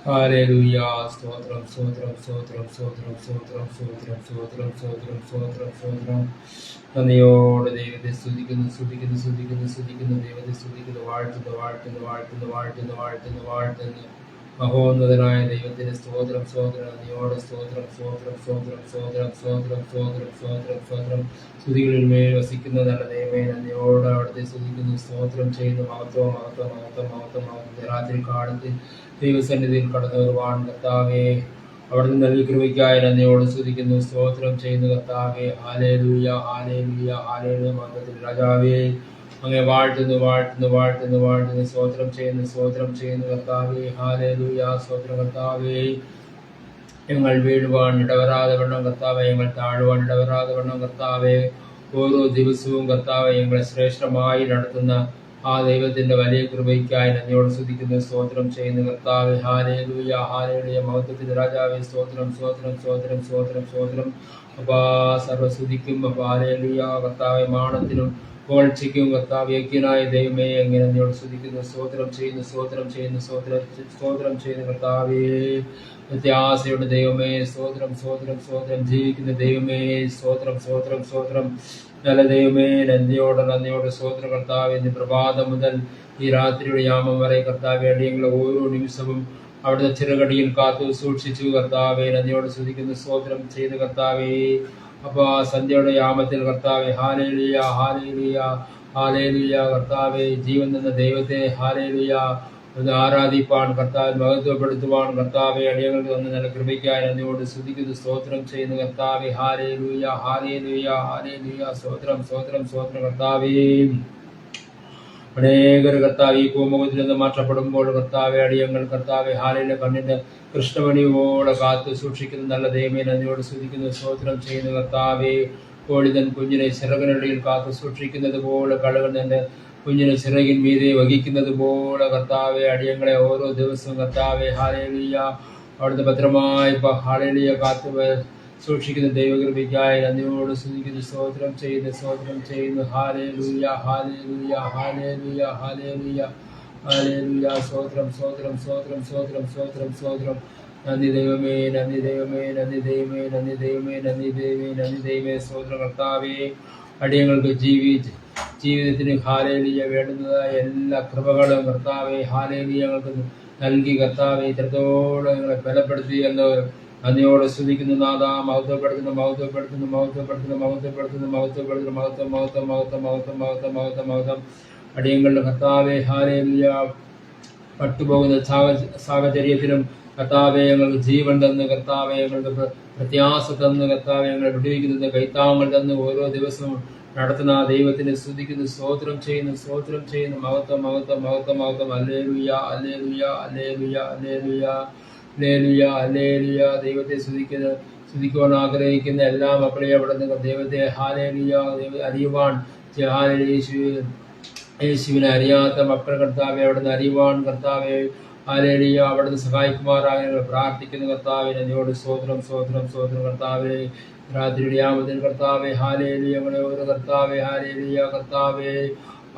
Hallelujah. സ്തോത്രം സ്തോത്രം സ്തോത്രം സ്തോത്രം സ്തോത്രം സ്തോത്രം സ്തോത്രം സ്തോത്രം സ്തോത്രം സ്തോത്രം. നന്ദിയോടെ ദൈവത്തെ സ്തുതിക്കുന്നു സ്തുതിക്കുന്നു സ്തുതിക്കുന്നു സ്തുതിക്കുന്നു. ദൈവത്തെ സ്തുതിക്കുന്നു, വാഴ്ത്തുന്നു വാഴ്ത്തുന്നു വാഴ്ത്തുന്നു വാഴ്ത്തുന്നു വാഴ്ത്തുന്നു വാഴ്ത്തുന്നു. മഹോന്നതനായ ദൈവത്തിന് സ്തോത്രം സ്തോത്രം. നന്ദിയോടെ സ്തോത്രം സ്തോത്രം സ്തോത്രം സ്തോത്രം സ്തോത്രം സ്തോത്രം സ്തോത്രം സ്തോത്രം. സ്തുതികളിൽ മേൽ വസിക്കുന്ന നല്ല ദൈവമേ, നന്ദിയോടെ അവിടുത്തെ സ്തുതിക്കുന്നു, സ്തോത്രം ചെയ്യുന്നു. മഹത്വം മഹത്വം മഹത്വം മഹത്വം മഹത്വം. രാത്രി കാലത്ത് ദൈവസന്നിധിയിൽ കടന്നു വരുവാൻ കർത്താവേ, അവിടുന്ന് നൽകി കൃപയ്ക്കായി നന്ദിയോട് സ്തുതിക്കുന്നു, സ്തോത്രം ചെയ്യുന്നു കർത്താവേ. Hallelujah hallelujah hallelujah. മഹത്വത്തിൽ രാജാവേ, അങ്ങേ വാഴ്ത്തുന്നു വാഴ്ത്തുന്നു വാഴ്ത്തുന്നു വാഴ്ത്തുന്നു. സ്തോത്രം ചെയ്യുന്നു സ്തോത്രം ചെയ്യുന്നു കർത്താവേ. ഹല്ലേലൂയ. സ്തോത്രം കർത്താവേ. ഞങ്ങൾ വീഴുവാൻ ഇടവരാതെ വണ്ണം കർത്താവെ, ഞങ്ങൾ താഴുവാൻ ഇടവരാതെ വണ്ണം കർത്താവെ, ഓരോ ദിവസവും കർത്താവെ ഞങ്ങളെ ശ്രേഷ്ഠമായി നടത്തുന്ന ആ ദൈവത്തിന്റെ വലിയ കൃപയ്ക്കായി നന്ദിയോട് സ്തുതിക്കുന്നു, സ്തോത്രം ചെയ്യുന്നു കർത്താവെ. Hallelujah hallelujah. മഹത്വത്തിന്റെ രാജാവേ, സ്തോത്രം സ്തോത്രം സ്തോത്രം സ്തോത്രം സ്തോത്രം. അപ്പാ സർവ്വസ്തുതിക്കും അപ്പാ ഹല്ലേലൂയ കർത്താവെ. മാണത്തിനും പുകഴ്ചയ്ക്കും കർത്താവ് യോഗ്യനായ ദൈവമേ, എങ്ങനെ നന്ദിയോട് സ്തുതിക്കുന്നു, സ്തോത്രം ചെയ്യുന്നു സ്തോത്രം ചെയ്യുന്നു സ്തോത്രം ചെയ്യുന്നു കർത്താവേ. വ്യത്യാസയുടെ ദൈവമേ, സ്തോത്രം സ്തോത്രം സ്തോത്രം. ജീവിക്കുന്ന ദൈവമേ, സ്തോത്രം സ്തോത്രം സ്തോത്രം. നല്ല ദൈവമേ, നന്ദിയോടെ സ്തോത്രം കർത്താവേ. ഇന്ന് പ്രഭാതം മുതൽ ഈ രാത്രിയുടെ യാമം വരെ കർത്താവേ, അടിയങ്ങളെ ഓരോ നിമിഷവും അവിടുത്തെ ചിറകടിയിൽ കാത്തു സൂക്ഷിച്ചു കർത്താവേ. നന്ദിയോട് സ്തുതിക്കുന്നു, സ്തോത്രം ചെയ്ത് കർത്താവേ. അപ്പൊ ആ സന്ധ്യയുടെ യാമത്തിൽ കർത്താവേ, ഹല്ലേലൂയ ഹല്ലേലൂയ ഹല്ലേലൂയ കർത്താവേ, ജീവൻ തന്ന ദൈവത്തെ ഹല്ലേലൂയ ആരാധിപ്പാൻ കർത്താവെ, മഹത്വപ്പെടുത്തുവാൻ കർത്താവെ, അടിയങ്ങൾക്ക് തന്ന നല്ല കൃപയ്ക്കായി നന്ദിയോട് സ്തുതിക്കുന്നു, സ്തോത്രം ചെയ്യുന്നു കർത്താവെ. Hallelujah hallelujah hallelujah. സ്തോത്രം സ്തോത്രം സ്തോത്രം കർത്താവേ. അനേകർ കർത്താവ് ഈ ഭൂമുഖത്തിൽ നിന്ന് മാറ്റപ്പെടുമ്പോൾ കർത്താവെ, അടിയങ്ങൾ കർത്താവെ ഹാലയിലെ കണ്ണിന്റെ കൃഷ്ണമണിയോടെ കാത്തു സൂക്ഷിക്കുന്ന നല്ല ദൈവമേ, നന്ദിയോട് സ്തുതിക്കുന്നു, സ്തോത്രം ചെയ്യുന്നു കർത്താവെ. കോഴിതൻ കുഞ്ഞിനെ ചിറകിനടിയിൽ കാത്തു സൂക്ഷിക്കുന്നത് പോലെ, കഴുകൻ തന്റെ കുഞ്ഞിനെ ചിറകിൻ മീതെ വഹിക്കുന്നത് പോലെ കർത്താവെ, അടിയങ്ങളെ ഓരോ ദിവസവും കർത്താവെ ഹല്ലേലൂയ അവിടുത്തെ ഭദ്രമായി ഹല്ലേലൂയ കാത്തു സൂക്ഷിക്കുന്ന ദൈവകൃപയ്ക്കായി നന്ദിയോട് സ്തുതിക്കുന്നു, സ്തോത്രം ചെയ്യുന്നു. Hallelujah hallelujah hallelujah hallelujah hallelujah. സ്തോത്രം സ്തോത്രം സ്തോത്രം സ്തോത്രം സ്തോത്രം സ്തോത്രം. നന്ദി ദൈവമേ നന്ദി ദൈവമേ നന്ദി ദൈവമേ നന്ദി ദൈവമേ നന്ദി ദൈവമേ നന്ദി ദൈവമേ. സ്തോത്രം കർത്താവേ. അടിയങ്ങൾക്ക് ജീവിതത്തിന് ഹല്ലേലൂയ വേണ്ടുന്നതായ എല്ലാ കൃപകളും കർത്താവെ ഹല്ലേലൂയ ഞങ്ങൾക്ക് നൽകി കർത്താവെ, ഇത്രത്തോളം ഞങ്ങളെ ബലപ്പെടുത്തിയല്ലോ. നന്ദിയോടെ സ്തുതിക്കുന്നു നാഥ. മഹത്വപ്പെടുത്തുന്നു മഹത്വപ്പെടുത്തുന്നു മഹത്വപ്പെടുത്തുന്നു മഹത്വപ്പെടുത്തുന്നു മഹത്വപ്പെടുത്തുന്നു. മഹത്വം മഹത്വം മഹത്വം മഹത്വം മഹത്വം മഹത്വം മഹത്വം. അടിയങ്ങളുടെ കർത്താവെ ഹല്ലേലൂയ. പട്ടുപോകുന്ന സാഹചര്യത്തിലും കർത്താവെ ഞങ്ങൾക്ക് ജീവൻ തന്ന് കർത്താവെ, ഞങ്ങൾക്ക് പ്രത്യാശ തന്ന് കർത്താവെ, ഞങ്ങളെ വിടുവിക്കുന്നത് കൈത്താങ്ങൾ തന്ന് ഓരോ ദിവസവും നടത്തുന്ന ആ ദൈവത്തിന് സ്തുതിക്കുന്നു, സ്തോത്രം ചെയ്യുന്നു. മഹത്വം മഹത്വം മഹത്വം മഹത്വം. Hallelujah hallelujah hallelujah hallelujah hallelujah hallelujah. ദൈവത്തെ സ്തുതിക്കുവാൻ ആഗ്രഹിക്കുന്ന എല്ലാ മക്കളെയും അവിടെ നിന്ന് ദൈവത്തെ ഹല്ലേലൂയ അറിയുവാൻ, യേശുവിനെ അറിയാത്ത മക്കൾ കർത്താവെ അവിടുന്ന് അറിയുവാൻ കർത്താവെ ഹല്ലേലൂയ അവിടുന്ന് സഹായിക്കുമാറാകാൻ പ്രാർത്ഥിക്കുന്ന കർത്താവെ, നന്ദിയോട് സ്തോത്രം സ്തോത്രം സ്തോത്രം കർത്താവെ. രാത്രിയുടെ യാമത്തിൽ കർത്താവെ ഹല്ലേലൂയ ഞങ്ങളെ ഓരോ കർത്താവെ ഹല്ലേലൂയ കർത്താവെ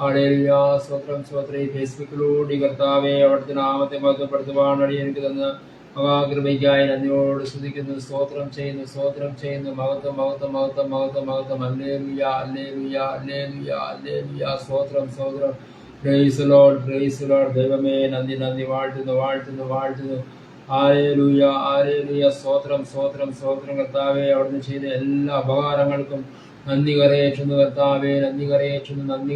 ഹല്ലേലൂയ. സ്തോത്രം സ്തോത്രം. ഈ ഫേസ്ബുക്കിലൂടെ കർത്താവെ അവിടുത്തെ നാമത്തെ മഹത്വപ്പെടുത്തുവാൻ എനിക്ക് തന്ന മഹാകൃപയ്ക്കായി നന്ദിയോട് സ്തുതിക്കുന്നു, സ്തോത്രം ചെയ്യുന്നു. മഹത്വം മഹത്വം മഹത്വം മഹത്വം മഹത്വം. Hallelujah hallelujah hallelujah hallelujah. സ്തോത്രം സ്തോത്രം. പ്രൈസ് ലോർഡ് ദൈവമേ നന്ദി വാഴ്ത്തുന്നു. Hallelujah hallelujah. സ്തോത്രം കർത്താവെ. അവിടുന്ന് ചെയ്ത എല്ലാ ഉപകാരങ്ങൾക്കും നന്ദി കരയേറ്റുന്നു കർത്താവെ, നന്ദി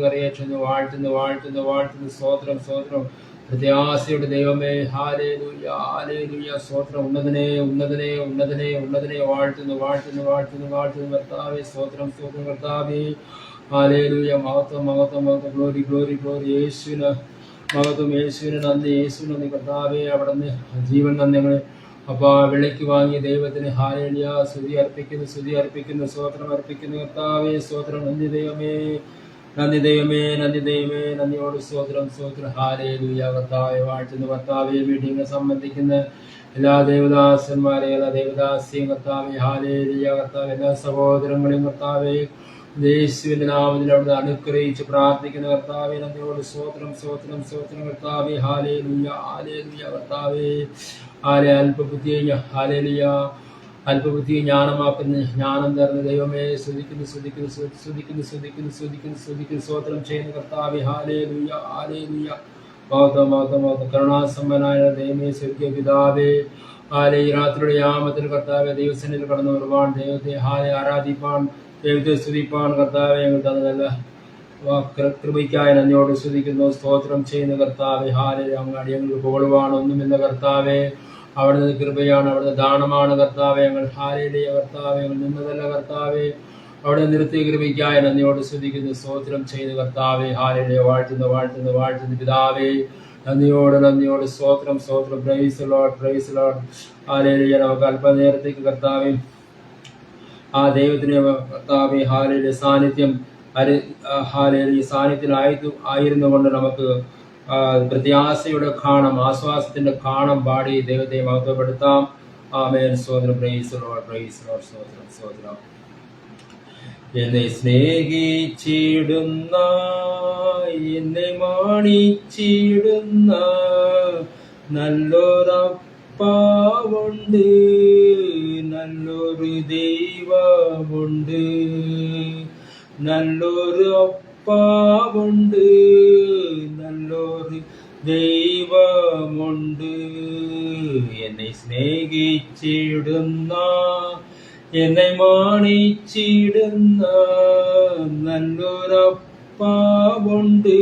കരയേറ്റുന്നു. വാഴ്ത്തുന്നു. സ്തോത്രം. പ്രത്യാശയുടെ ദൈവമേ ഹല്ലേലൂയ ഹല്ലേലൂയ. സ്തോത്രം. ഉന്നതനെ വാഴ്ത്തുന്നു കർത്താവെ. സ്തോത്രം കർത്താവെ. ഹല്ലേലൂയ. മഹത്വം. ഗ്ലോറി. യേശുവിന് മഹത്വം. യേശുവിന് നന്ദി കർത്താവെ. അവിടുന്ന് ജീവൻ നന്ദി അപ്പാ വിലയ്ക്ക് വാങ്ങിയ ദൈവത്തിന് ഹല്ലേലൂയ സ്തുതി അർപ്പിക്കുന്നു. സ്തോത്രം അർപ്പിക്കുന്നു കർത്താവെ. സ്തോത്രം. നന്ദി ദൈവമേ നന്ദിയോട് സ്തോത്രം. ഹല്ലേലൂയ കർത്താവെ. വാഴ്ത്തുന്നു കർത്താവെ. മീറ്റിംഗിനെ സംബന്ധിക്കുന്ന എല്ലാ ദേവദാസന്മാരെയും എല്ലാ ദേവദാസിയും കർത്താവെ ഹല്ലേലൂയ കർത്താവെ. എല്ലാ സഹോദരങ്ങളെയും കർത്താവെ യേശുവിന്റെ നാമത്തിൽ അവിടുന്ന് അനുഗ്രഹിച്ച് പ്രാർത്ഥിക്കുന്ന കർത്താവെ, നന്ദിയോട് സ്തോത്രം കർത്താവെ. ഹല്ലേലൂയ കർത്താവെ. ഹാലേലിയ അല്പബുദ്ധിയെ ജ്ഞാനമാക്കുന്ന ജ്ഞാനം തരുന്ന ദൈവമേ സ്തുതിക്കുന്നു സ്തുതിക്കുന്നു സ്തുതിക്കുന്നു സ്തുതിക്കുന്നു സ്തുതിക്കുന്നു സ്തുതിക്കുന്നു സ്തോത്രം ചെയ്യുന്ന കർത്താവേ ഹാലേലുയ ഹാലേലുയ മഹത്വം മഹത്വം മഹത്വം കരുണാസമ്പന്നായ ദൈവമേ സ്വർഗീയ പിതാവേ ഹാലെ ഈ രാത്രിയുടെ യാമത്തിൽ കർത്താവെ ദൈവസന്നിധിയിൽ കടന്നു വരുവാൻ ദൈവത്തെ ഹാലെ ആരാധിപ്പാൻ ദൈവത്തെ സ്തുതിപ്പാൻ കർത്താവെ ഞങ്ങൾ തന്നതല്ല കൃപയ്ക്കായി നന്ദിയോട് സ്തുതിക്കുന്നു സ്തോത്രം ചെയ്യുന്ന കർത്താവെ ഹാലെ അടിയങ്ങൾക്ക് പുകഴുവാണ് ഒന്നുമില്ല കർത്താവെ അവിടുന്ന് കൃപയാണ് അവിടുന്ന് ദാനമാണ് കർത്താവെ ഞങ്ങൾ ഹാലയിലെ കർത്താവെ ഞങ്ങൾ നിന്നതല്ല കർത്താവെ അവിടെ നിർത്തിയ കൃപയ്ക്കായി നന്ദിയോട് സ്തുതിക്കുന്നു സ്തോത്രം ചെയ്യുന്ന കർത്താവെ ഹാലയിലെ വാഴ്ത്തുന്ന പിതാവേ നന്ദിയോട് സ്തോത്രം സ്തോത്രം പ്രൈസ് ലോർഡ് ഹാലയിലെ നമുക്ക് അല്പനേരത്തേക്ക് കർത്താവെ ആ ദൈവത്തിന് കർത്താവെ ഹാലയിലെ സാന്നിധ്യം ഹാലയിലെ സാന്നിധ്യത്തിലായിരുന്നു കൊണ്ട് നമുക്ക് പ്രത്യാശയുടെ കാണാം ആശ്വാസത്തിന്റെ കാണാം പാടി ദൈവത്തെ മഹത്വപ്പെടുത്താം. ആമേൻ. സ്തോത്രം. പ്രൈസ് ലോർഡ് സ്തോത്രം. എന്നെ സ്നേഹിച്ചിടുന്ന എന്നെ മാണിച്ചിടുന്ന നല്ലൊരപ്പാവുണ്ട്, നല്ലൊരു ദൈവമുണ്ട്, നല്ലൊരു അപ്പാവുണ്ട്, നല്ലൊരു ദൈവമുണ്ട്. എന്നെ സ്നേഹിച്ചിടുന്ന എന്നെ മാണിച്ചിടുന്ന നല്ലൊരപ്പാവുണ്ട്,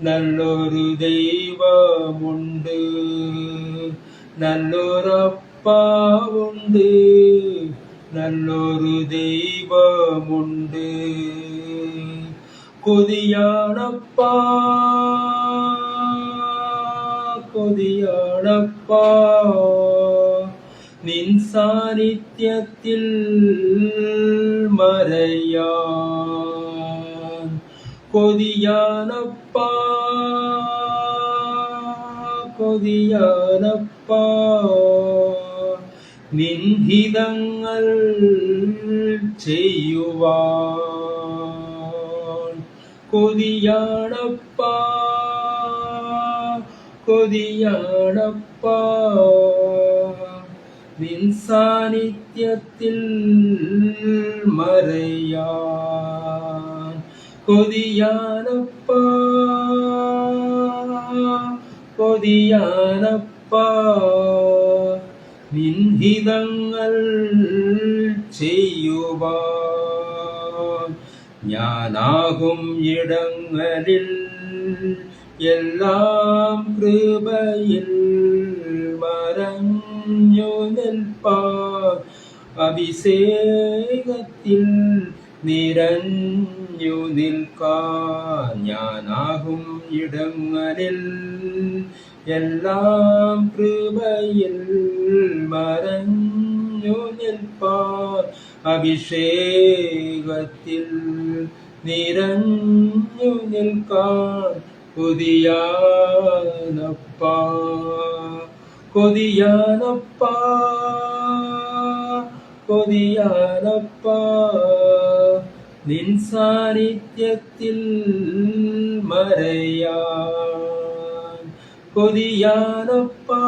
നല്ലൊരു ദൈവമുണ്ട്, നല്ലൊരപ്പാവുണ്ട്, നല്ലൊരു ദൈവമുണ്ട്. കൊതിയാണപ്പാ നിൻ സാന്നിധ്യത്തിൽ മറയാൻ. കൊതിയാണപ്പാ നിൻ ഹിതങ്ങൾ ചെയ്യുവാൻ. കൊതിയാണപ്പാ നിൻ സാന്നിധ്യത്തിൽ മറയാൻ. കൊതിയാണപ്പാ നിൻ ഹിതങ്ങൾ ചെയ്യുവാൻ. ഞാനാകും ഇടങ്ങളിൽ എല്ലാം കൃപയിൽ മറഞ്ഞു നിൽപ്പാൻ. അഭിഷേകത്തിൽ നിറഞ്ഞു നിൽക്കാൻ. ഞാനാകും ഇടങ്ങളിൽ എല്ലാം കൃപയിൽ മറഞ്ഞു നിൽപ്പാൻ. അഭിഷേകത്തിൽ നിറഞ്ഞു നിൽക്കാൻ. കൊതിയാനപ്പാ നിൻ സാന്നിധ്യത്തിൽ മറയാൻ. കൊതിയാനപ്പാ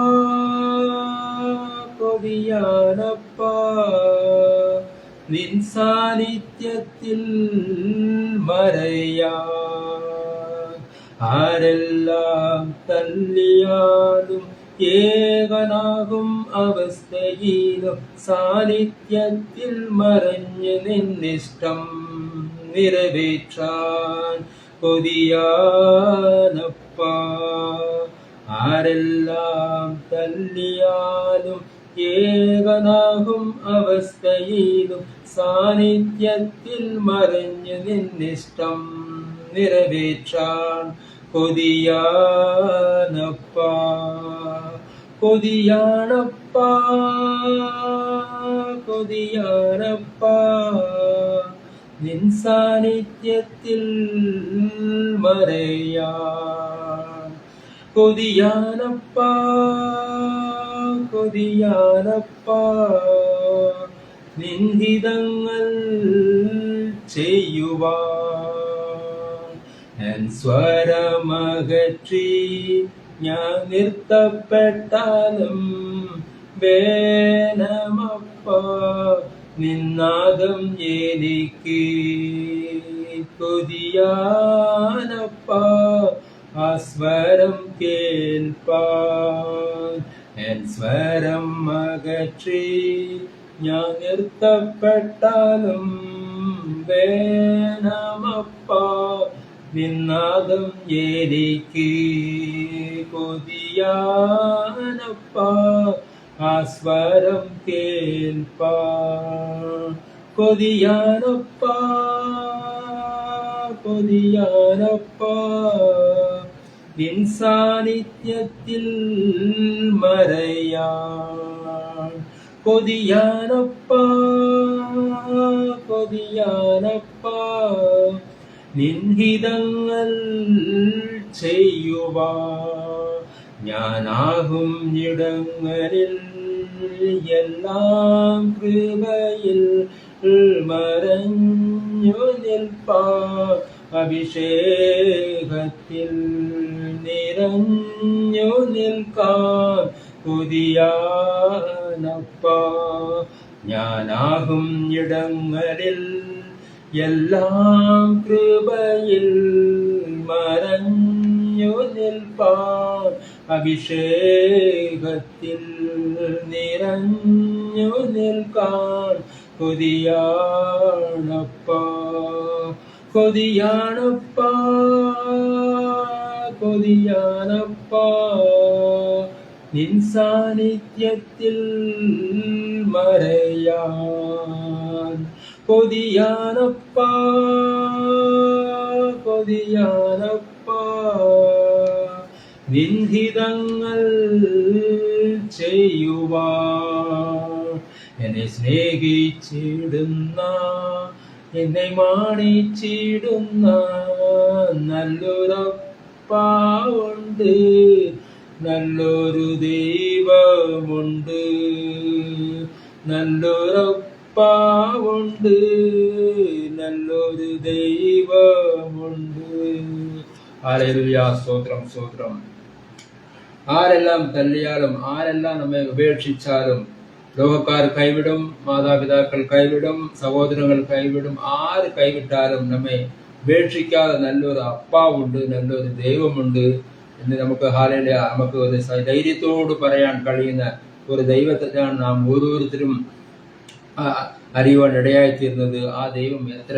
നിൻ സാന്നിധ്യത്തിൽ മറയാൻ. ആരെല്ലാം തല്ലിയാലും ഏകനാകും അവസ്ഥയിലും സാന്നിധ്യത്തിൽ മറഞ്ഞു നിന്നിഷ്ടം നിറവേറ്റാൻ. കൊതിയാനപ്പാ ആരെല്ലാം തല്ലിയാലും ഏകനാകും അവസ്ഥയിലും സാന്നിധ്യത്തിൽ മറഞ്ഞു നിന്നിഷ്ടം നിറവേറ്റാൻ. കൊതിയാനപ്പാ നിൻ സാന്നിധ്യത്തിൽ മറയാൻ. കൊതിയാനപ്പാ നിൻ ഹിതങ്ങൾ ചെയ്യുവാൻ. എൻ സ്വരമകറ്റി ഞാൻ നിർത്തപ്പെട്ടാലും വേണമപ്പ നിന്നാദം എനിക്ക് കൊതിയാനപ്പ ആ സ്വരം കേൾപ്പാൻ എൻ സ്വരം അകற்றி ഞാൻ നിർത്തപ്പെട്ടാലും വേണമപ്പ നിന്നാദം എനിക്ക് കൊതിയാനപ്പ ആ സ്വരം കേൾപ്പാൻ കൊതിയാനപ്പ കൊതിയാനപ്പ നിൻ സാന്നിധ്യത്തിൽ മറയാൻ കൊതിയാനപ്പ കൊതിയാനപ്പ നിൻഹിതങ്ങൾ ചെയ്യുവാൻ ഞാനാകും ഇടങ്ങളിൽ എല്ലാം കൃപയിൽ മറഞ്ഞു നിൽപ്പാൻ അഭിഷേകത്തിൽ നിറഞ്ഞു നിൽക്കാൻ കൊതിയാനപ്പ ഞാനാകും ഇടങ്ങളിൽ എല്ലാം കൃപയിൽ മറഞ്ഞു നിൽപ്പാൻ അഭിഷേകത്തിൽ നിറഞ്ഞു നിൽക്കാൻ കൊതിയാനപ്പ കൊതിയാനപ്പ കൊതിയാനപ്പ നിൻ സാന്നിധ്യത്തിൽ മറയാൻ കൊതിയാനപ്പ കൊതിയാനപ്പ നിൻഹിതങ്ങൾ ചെയ്യുവാൻ എന്നെ സ്നേഹിച്ചിടുന്ന എന്നെ മാണിച്ചിടുന്ന നല്ലൊരപ്പാവുണ്ട് നല്ലൊരു ദൈവമുണ്ട് നല്ലൊരപ്പാവുണ്ട് നല്ലൊരു ദൈവമുണ്ട്. ഹല്ലേലൂയ. സ്തോത്രം സ്തോത്രം. ആരെല്ലാം തല്ലിയാലും ആരെല്ലാം നമ്മെ ഉപേക്ഷിച്ചാലും ലോകക്കാർ കൈവിടും, മാതാപിതാക്കൾ കൈവിടും, സഹോദരങ്ങൾ കൈവിടും, ആര് കൈവിട്ടാലും നമ്മെ ഉപേക്ഷിക്കാതെ നല്ലൊരു അപ്പാവുണ്ട്, നല്ലൊരു ദൈവമുണ്ട് എന്ന് നമുക്ക് ഹല്ലേലൂയ നമുക്ക് ഒരു ധൈര്യത്തോട് പറയാൻ കഴിയുന്ന ഒരു ദൈവത്തെയാണ് നാം ഓരോരുത്തരും അറിയുവാൻ ഇടയായിത്തീരുന്നത്. ആ ദൈവം എത്ര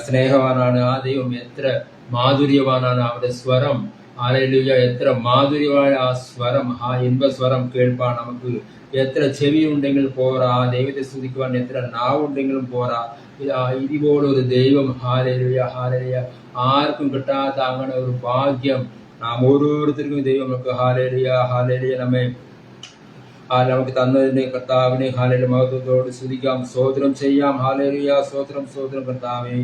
സ്നേഹവാനാണ്, ആ ദൈവം എത്ര മാധുര്യവാനാണ്, അവരുടെ സ്വരം ഹല്ലേലൂയ എത്ര മാധുര്യമായ ആ സ്വരം, ആ ഇൻപസ്വരം കേൾപ്പാൻ നമുക്ക് എത്ര ചെവി ഉണ്ടെങ്കിൽ പോരാ, ആ ദൈവത്തെ സ്തുതിക്കുവാൻ എത്ര നാവുണ്ടെങ്കിലും പോരാ. ഇതുപോലൊരു ദൈവം ഹല്ലേലൂയ ഹല്ലേലൂയ ആർക്കും കിട്ടാത്ത അങ്ങനെ ഒരു ഭാഗ്യം നാം ഓരോരുത്തർക്കും ദൈവം നമുക്ക് ഹല്ലേലൂയ ഹല്ലേലൂയ നമുക്ക് തന്നതിന് കർത്താവിനെ ഹല്ലേലൂയ മഹത്വത്തോട് സ്തുതിക്കാം, സ്തോത്രം ചെയ്യാം. ഹല്ലേലൂയ സ്തോത്രം സ്തോത്രം കർത്താവേ,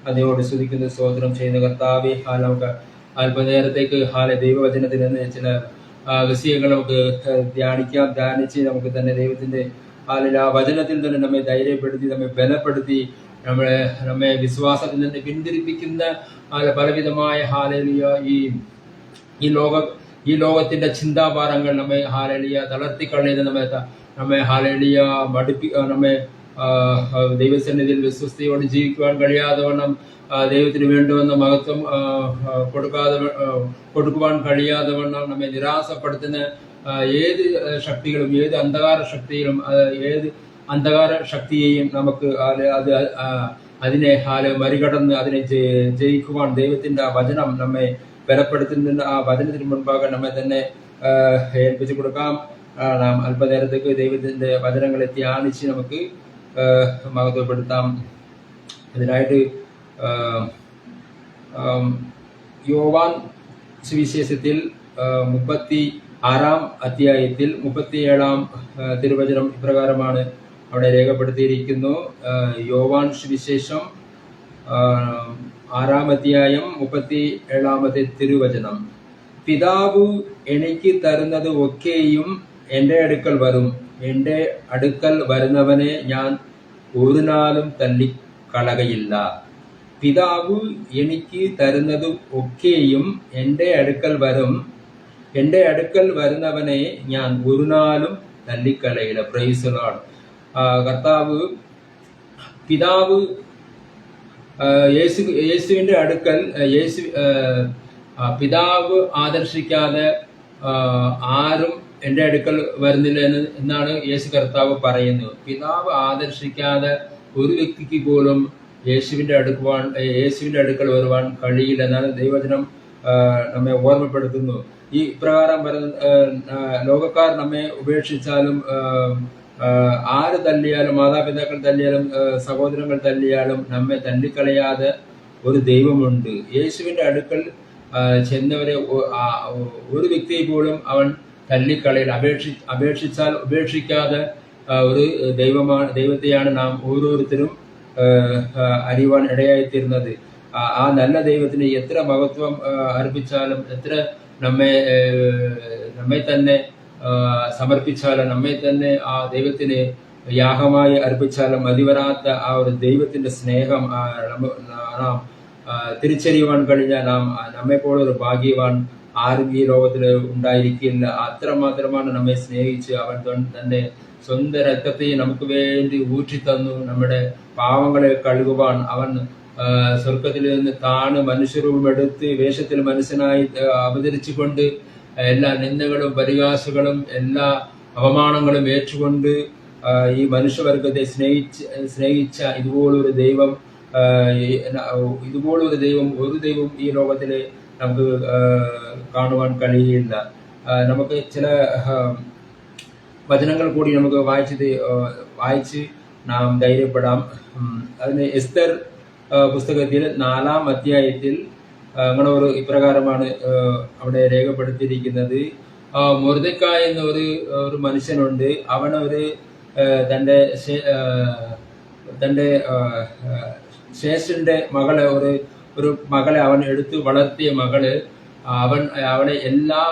അതോട് സ്തുതിക്കുന്ന സ്തോത്രം ചെയ്യുന്ന കർത്താവേ. നമുക്ക് അല്പനേരത്തേക്ക് ദൈവവചനത്തിൽ നിന്ന് ചില വിഷയങ്ങൾ നമുക്ക് ധ്യാനിച്ച് നമുക്ക് തന്നെ ദൈവത്തിന്റെ ആ വചനത്തിൽ തന്നെ നമ്മെ ധൈര്യപ്പെടുത്തി, നമ്മെ ബലപ്പെടുത്തി, നമ്മെ വിശ്വാസത്തിൽ നിന്ന് പിന്തിരിപ്പിക്കുന്ന പലവിധമായ ഹല്ലേലൂയ ഈ ലോകത്തിന്റെ ചിന്താഭാരങ്ങൾ നമ്മെ ഹല്ലേലൂയ തളർത്തിക്കളയുന്ന നമ്മെ ഹല്ലേലൂയ നമ്മെ ദൈവസന്നിധിയിൽ വിശ്വസ്തയോട് ജീവിക്കുവാൻ കഴിയാതെ വണ്ണം ദൈവത്തിന് വേണ്ടുവന്ന മഹത്വം കൊടുക്കുവാൻ കഴിയാതെ വണ്ണം നമ്മെ നിരാശപ്പെടുത്തുന്ന ഏത് ശക്തികളും, ഏത് അന്ധകാര ശക്തിയെയും നമുക്ക് അതിനെ മറികടന്ന് അതിനെ ജയിക്കുവാൻ ദൈവത്തിന്റെ ആ വചനം നമ്മെ ബലപ്പെടുത്തുന്ന ആ വചനത്തിന് മുൻപാകെ നമ്മെ തന്നെ ഏൽപ്പിച്ചു കൊടുക്കാം. നാം അല്പനേരത്തേക്ക് ദൈവത്തിന്റെ വചനങ്ങളെ ധ്യാനിച്ച് നമുക്ക് മഹത്വപ്പെടുത്താം. അതിനായിട്ട് യോവാൻ സുവിശേഷത്തിൽ 36-ാം അധ്യായത്തിൽ 37-ാം തിരുവചനം ഇപ്രകാരമാണ് അവിടെ രേഖപ്പെടുത്തിയിരിക്കുന്നു. യോവാൻ സുവിശേഷം 6-ാം അധ്യായം 37-ാമത്തെ തിരുവചനം. പിതാവ് എനിക്ക് തരുന്നത് ഒക്കെയും എൻ്റെ അടുക്കൽ വരും, എൻ്റെ അടുക്കൽ വരുന്നവനെ ഞാൻ ഒരു നാളും തള്ളിക്കളകയില്ല. പിതാവ് എനിക്ക് തരുന്നത് ഒക്കെയും എൻ്റെ അടുക്കൽ വരും, എൻ്റെ അടുക്കൽ വരുന്നവനെ ഞാൻ ഒരു നാളും തള്ളിക്കളയില്ല. Praise Lord. കർത്താവ് പിതാവ് യേശുവിൻ്റെ അടുക്കൽ പിതാവ് ആദർശിക്കാതെ ആരും എൻ്റെ അടുക്കൽ വരുന്നില്ല എന്നാണ് യേശു കർത്താവ് പറയുന്നത്. പിതാവ് ആദർശിക്കാതെ ഒരു വ്യക്തിക്ക് പോലും യേശുവിൻ്റെ അടുക്കൽ വരുവാൻ കഴിയില്ല എന്നാണ് ദൈവവചനം നമ്മെ ഓർമ്മപ്പെടുത്തുന്നു. ഈ പ്രകാരം ലോകക്കാർ നമ്മെ ഉപേക്ഷിച്ചാലും, ആര് തല്ലിയാലും, മാതാപിതാക്കൾ തല്ലിയാലും, സഹോദരങ്ങൾ തല്ലിയാലും നമ്മെ തല്ലിക്കളയാതെ ഒരു ദൈവമുണ്ട്. യേശുവിൻ്റെ അടുക്കൽ ചെന്നവരെ ഒരു വ്യക്തിയെ പോലും അവൻ തല്ലിക്കളയിൽ അപേക്ഷിച്ചാൽ ഉപേക്ഷിക്കാതെ ഒരു ദൈവത്തെയാണ് നാം ഓരോരുത്തരും അറിയുവാൻ ഇടയായിത്തീരുന്നത്. ആ നല്ല ദൈവത്തിന് എത്ര മഹത്വം അർപ്പിച്ചാലും, എത്ര നമ്മെ തന്നെ സമർപ്പിച്ചാലും, നമ്മെ തന്നെ ആ ദൈവത്തിന് യാഗമായി അർപ്പിച്ചാലും മതിവരാത്ത ആ ഒരു ദൈവത്തിന്റെ സ്നേഹം നാം തിരിച്ചറിയുവാൻ കഴിഞ്ഞാൽ നമ്മെപ്പോലൊരു ഭാഗ്യവാൻ ആരും ഈ ലോകത്തിൽ ഉണ്ടായിരിക്കില്ല. അത്രമാത്രമാണ് നമ്മെ സ്നേഹിച്ച് അവൻ തന്റെ സ്വന്തം രക്തത്തെ നമുക്ക് വേണ്ടി ഊറ്റിത്തന്നു. നമ്മുടെ പാവങ്ങളെ കഴുകുവാൻ അവൻ സ്വർഗത്തിൽ നിന്ന് താണ് മനുഷ്യരൂപം എടുത്ത് വേഷത്തിൽ മനുഷ്യനായി അവതരിച്ചുകൊണ്ട് എല്ലാ നിന്ദകളും പരിഹാസങ്ങളും എല്ലാ അപമാനങ്ങളും ഏറ്റുകൊണ്ട് ഈ മനുഷ്യവർഗത്തെ സ്നേഹിച്ച ഇതുപോലൊരു ദൈവം ഒരു ദൈവം ഈ ലോകത്തില് നമുക്ക് കാണുവാൻ കഴിയില്ല. നമുക്ക് ചില വചനങ്ങൾ കൂടി നമുക്ക് വായിച്ച് നാം ധൈര്യപ്പെടാം. അതിന് എസ്തർ പുസ്തകത്തിൽ 4-ാം അധ്യായത്തിൽ അങ്ങനെ ഇപ്രകാരമാണ് അവിടെ രേഖപ്പെടുത്തിയിരിക്കുന്നത്. മൊർദെഖായി എന്ന ഒരു മനുഷ്യനുണ്ട്. അവനൊരു തൻ്റെ ശേഷന്റെ ഒരു മകളെ അവൻ എടുത്തു വളർത്തിയ മകള് അവളെ എല്ലാ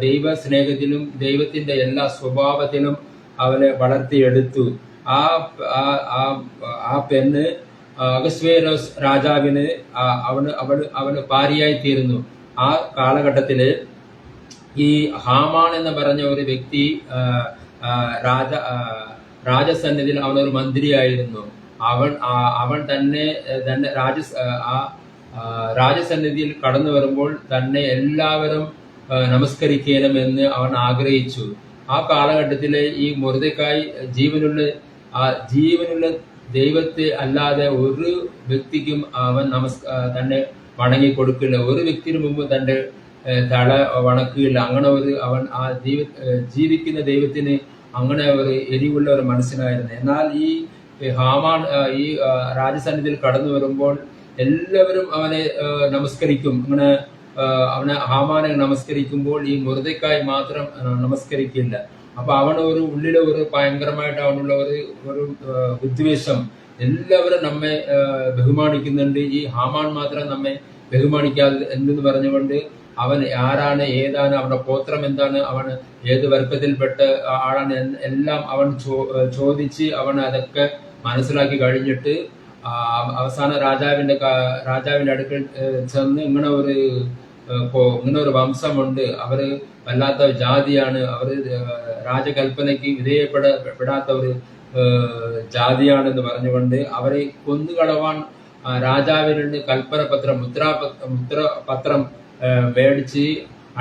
ദൈവ സ്നേഹത്തിലും ദൈവത്തിന്റെ എല്ലാ സ്വഭാവത്തിലും അവളെ വളർത്തിയെടുത്തു. ആ പെണ്ണ് അഹസ്വേരോസ് രാജാവിന് അവന് ഭാര്യയായി തീർന്നു. ആ കാലഘട്ടത്തില് ഈ ഹാമാൻ എന്ന് പറഞ്ഞ ഒരു വ്യക്തി രാജസന്നിധിയിൽ അവനൊരു മന്ത്രിയായിരുന്നു. അവൻ തന്നെ രാജസന്നിധിയിൽ കടന്നു വരുമ്പോൾ തന്നെ എല്ലാവരും നമസ്കരിക്കണമെന്ന് അവൻ ആഗ്രഹിച്ചു. ആ കാലഘട്ടത്തിലെ ഈ മൊർദെഖായി ജീവനുള്ള ദൈവത്തെ അല്ലാതെ ഒരു വ്യക്തിക്കും അവൻ തന്നെ വണങ്ങി കൊടുക്കില്ല. ഒരു വ്യക്തിന് മുമ്പ് തന്റെ തല വണക്കുകയില്ല. അങ്ങനെ അവൻ ആ ജീവിക്കുന്ന ദൈവത്തിന് അങ്ങനെ ഒരു എരിവുള്ള ഒരു മനുഷ്യനായിരുന്നു. എന്നാൽ ഈ ഹാമാൻ ഈ രാജസന്നിധിയിൽ കടന്നു വരുമ്പോൾ എല്ലാവരും അവനെ നമസ്കരിക്കും. അങ്ങനെ ഹാമാനെ നമസ്കരിക്കുമ്പോൾ ഈ മൊർദെഖായി മാത്രം നമസ്കരിക്കില്ല. അപ്പൊ ഉള്ളിലെ ഒരു ഭയങ്കരമായിട്ട് അവനുള്ള ഒരു വിദ്വേഷം. എല്ലാവരും നമ്മെ ബഹുമാനിക്കുന്നുണ്ട്, ഈ ഹാമാൻ മാത്രം നമ്മെ ബഹുമാനിക്കാതെ എന്തെന്ന് പറഞ്ഞുകൊണ്ട് അവൻ ആരാണ്, ഏതാണ്, അവന്റെ ഗോത്രം എന്താണ്, അവൻ ഏത് വർഗത്തിൽപ്പെട്ട ആളാണ് എല്ലാം അവൻ ചോദിച്ച് അവൻ അതൊക്കെ മനസ്സിലാക്കി കഴിഞ്ഞിട്ട് അവസാന രാജാവിന്റെ അടുക്കൽ ചെന്ന് ഇങ്ങനെ ഒരു വംശമുണ്ട്, അവര് വല്ലാത്ത ജാതിയാണ്, അവര് രാജകൽപ്പനയ്ക്ക് വിധേയപ്പെടാത്ത ഒരു ജാതിയാണെന്ന് പറഞ്ഞുകൊണ്ട് അവരെ കൊന്നുകളവാൻ രാജാവിനുണ്ട് കൽപ്പനപത്രം മുദ്രപത്രം മേടിച്ച്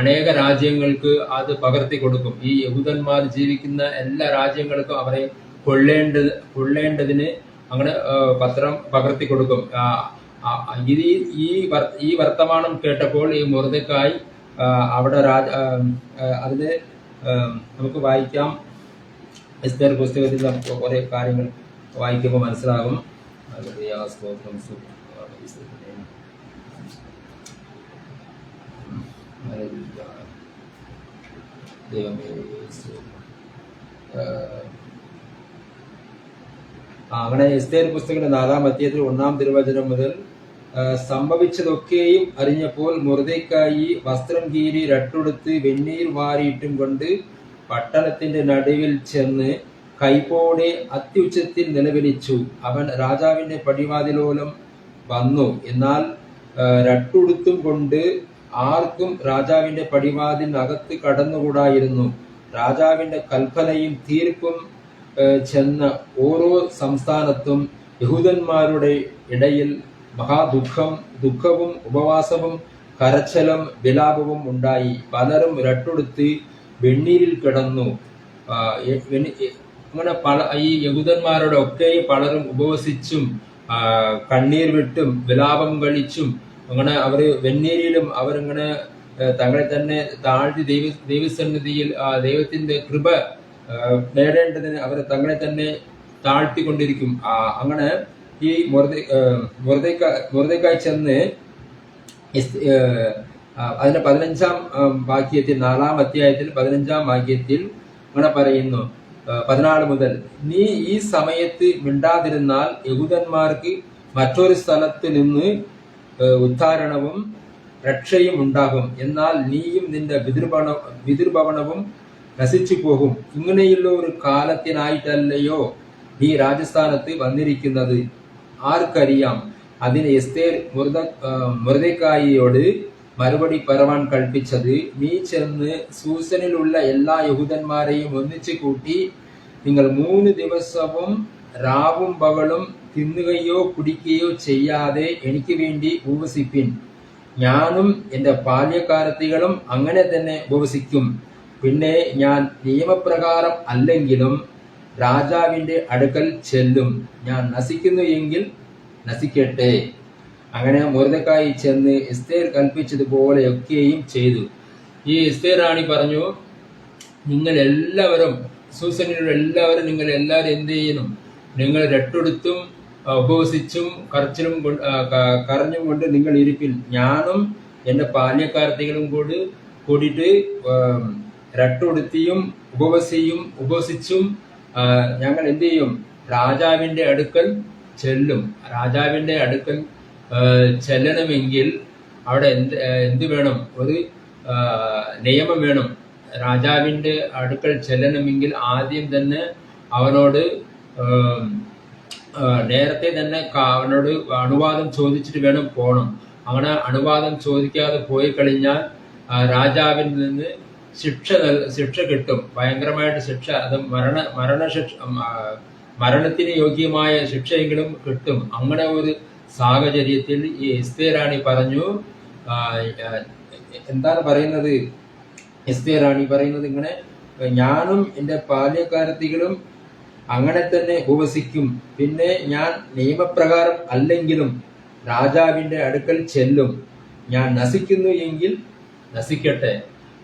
അനേക രാജ്യങ്ങൾക്ക് അത് പകർത്തി കൊടുക്കും. ഈ യഹൂദന്മാർ ജീവിക്കുന്ന എല്ലാ രാജ്യങ്ങൾക്കും അവരെ കൊള്ളേണ്ടതിന് അങ്ങനെ പത്രം പകർത്തി കൊടുക്കും. ഈ വർത്തമാനം കേട്ടപ്പോൾ ഈ മൊർദെഖായി അവിടെ അതിന് നമുക്ക് വായിക്കാം. എസ്തർ പുസ്തകത്തിൽ നമുക്ക് കുറെ കാര്യങ്ങൾ വായിക്കുമ്പോൾ മനസ്സിലാകും. അങ്ങനെ എസ്തേർ പുസ്തകത്തിന്റെ 4-ാം അധ്യായത്തിൽ 1-ാം തിരുവചനം മുതൽ സംഭവിച്ചതൊക്കെയും അറിഞ്ഞപ്പോൾ മൊർദെഖായി വസ്ത്രം കീറി രട്ടുടുത്ത് വെണ്ണീർ വാരിയിട്ടും കൊണ്ട് പട്ടണത്തിന്റെ നടുവിൽ ചെന്ന് കൈപ്പോടെ അത്യുച്ചത്തിൽ നിലവിളിച്ചു. അവൻ രാജാവിന്റെ പടിവാതിലോളം വന്നു. എന്നാൽ രട്ടുടുത്തും കൊണ്ട് ആർക്കും രാജാവിന്റെ പടിവാതിലിനകത്ത് കടന്നുകൂടായിരുന്നു. രാജാവിന്റെ കൽപ്പനയും തീർപ്പും ചെന്ന ഓരോ സംസ്ഥാനത്തും യഹൂദന്മാരുടെ ഇടയിൽ ദുഃഖവും ഉപവാസവും കരച്ചലും വിലാപവും ഉണ്ടായി. പലരും രട്ടെടുത്ത് വെണ്ണീരിൽ കിടന്നു. അങ്ങനെ ഈ യഹൂദന്മാരുടെ ഒക്കെ പലരും ഉപവസിച്ചും കണ്ണീർ വിട്ടും വിലാപം കഴിച്ചും അങ്ങനെ അവര് വെണ്ണീരിലും അവരിങ്ങനെ തങ്ങളെ തന്നെ താഴ്ത്തി ദൈവസന്നിധിയിൽ ദൈവത്തിന്റെ കൃപ നേടേണ്ടതിന് അവർ തങ്ങളെ തന്നെ താഴ്ത്തിക്കൊണ്ടിരിക്കും. അങ്ങനെ ഈ മൊർദെഖായി ചെന്ന് അതിന്റെ 15-ാം വാക്യത്തിൽ 4-ാം അധ്യായത്തിൽ 15-ാം വാക്യത്തിൽ അങ്ങനെ പറയുന്നു, 14 മുതൽ, നീ ഈ സമയത്ത് മിണ്ടാതിരുന്നാൽ യഹൂദന്മാർക്ക് മറ്റൊരു സ്ഥലത്ത് നിന്ന് ഉദ്ധാരണവും രക്ഷയും ഉണ്ടാകും. എന്നാൽ നീയും നിന്റെ പിതൃഭവനവും നശിച്ചു പോകും. ഇങ്ങനെയുള്ള ഒരു കാലത്തിനായിട്ടല്ലയോ നീ രാജസ്ഥാനത്ത് വന്നിരിക്കുന്നത്? ആർക്കറിയാം? അതിന് എസ്തേർ മൊർദെഖായിയോട് മറുപടി പറവാൻ കൽപ്പിച്ചത്, നീ ചെന്ന് സൂസനിലുള്ള എല്ലാ യഹൂദന്മാരെയും ഒന്നിച്ചു കൂട്ടി നിങ്ങൾ 3 ദിവസവും രാവും പകലും തിന്നുകയോ കുടിക്കുകയോ ചെയ്യാതെ എനിക്ക് വേണ്ടി ഉപവസിപ്പിൻ. ഞാനും എന്റെ ബാല്യക്കാരത്തികളും അങ്ങനെ തന്നെ ഉപവസിക്കും. പിന്നെ ഞാൻ നിയമപ്രകാരം അല്ലെങ്കിലും രാജാവിന്റെ അടുക്കൽ ചെല്ലും. ഞാൻ നശിക്കുന്നു എങ്കിൽ നശിക്കട്ടെ. അങ്ങനെ മൊർദെഖായി ചെന്ന് എസ്തേർ കൽപ്പിച്ചതുപോലെയൊക്കെയും ചെയ്തു. ഈ എസ്തേർ റാണി പറഞ്ഞു, നിങ്ങൾ എല്ലാവരും, സൂസനിലുള്ള എല്ലാവരും, നിങ്ങൾ എല്ലാവരും എന്ത് ചെയ്യണം? നിങ്ങൾ രട്ടെടുത്തും ഉപവസിച്ചും കരഞ്ഞും കൊണ്ട് നിങ്ങൾ ഇരിപ്പിൽ. ഞാനും എന്റെ ബാല്യക്കാരത്തികളും കൂടിയിട്ട് രട്ടെടുത്തിയും ഉപവസിച്ചും ഞങ്ങൾ എന്ത് ചെയ്യും? രാജാവിന്റെ അടുക്കൽ ചെല്ലും. രാജാവിന്റെ അടുക്കൽ ചെല്ലണമെങ്കിൽ അവിടെ എന്ത് വേണം? ഒരു നിയമം വേണം. രാജാവിന്റെ അടുക്കൽ ചെല്ലണമെങ്കിൽ ആദ്യം തന്നെ അവനോട് നേരത്തെ തന്നെ അവനോട് അനുവാദം ചോദിച്ചിട്ട് വേണം പോകണം. അങ്ങനെ അനുവാദം ചോദിക്കാതെ പോയി കഴിഞ്ഞാൽ രാജാവിൽ നിന്ന് ശിക്ഷ കിട്ടും. ഭയങ്കരമായിട്ട് ശിക്ഷ, അത് മരണത്തിന് യോഗ്യമായ ശിക്ഷയെങ്കിലും കിട്ടും. അങ്ങനെ ഒരു സാഹചര്യത്തിൽ ഈ എസ്തേർ റാണി പറഞ്ഞു, എന്താണ് പറയുന്നത്? എസ്തേർ റാണി പറയുന്നത് ഇങ്ങനെ, ഞാനും എന്റെ ബാല്യക്കാരത്തികളും അങ്ങനെ തന്നെ ഉപവസിക്കും. പിന്നെ ഞാൻ നിയമപ്രകാരം അല്ലെങ്കിലും രാജാവിന്റെ അടുക്കൽ ചെല്ലും. ഞാൻ നശിക്കുന്നു എങ്കിൽ നശിക്കട്ടെ.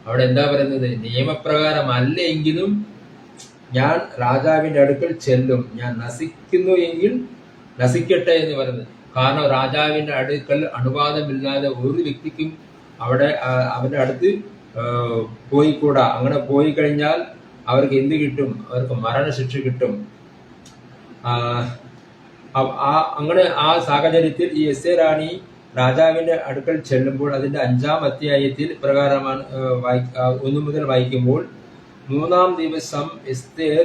അവിടെ എന്താ പറയുന്നത്? നിയമപ്രകാരം അല്ല എങ്കിലും ഞാൻ രാജാവിന്റെ അടുക്കൽ ചെല്ലും. ഞാൻ നശിക്കുന്നു എങ്കിൽ നശിക്കട്ടെ എന്ന് പറയുന്നത്. കാരണം രാജാവിന്റെ അടുക്കൽ അനുവാദമില്ലാതെ ഒരു വ്യക്തിക്കും അവരുടെ അടുത്ത് പോയിക്കൂടാ. അങ്ങനെ പോയി കഴിഞ്ഞാൽ അവർക്ക് എന്ത് കിട്ടും? അവർക്ക് മരണശിക്ഷ കിട്ടും. അങ്ങനെ ആ സാഹചര്യത്തിൽ ഈ എസ്തേർ റാണി രാജാവിന്റെ അടുക്കൽ ചെല്ലുമ്പോൾ അതിന്റെ 5-ാം അധ്യായത്തിൽ പ്രകാരമാണ് 1 മുതൽ വായിക്കുമ്പോൾ, 3-ാം ദിവസം എസ്തേർ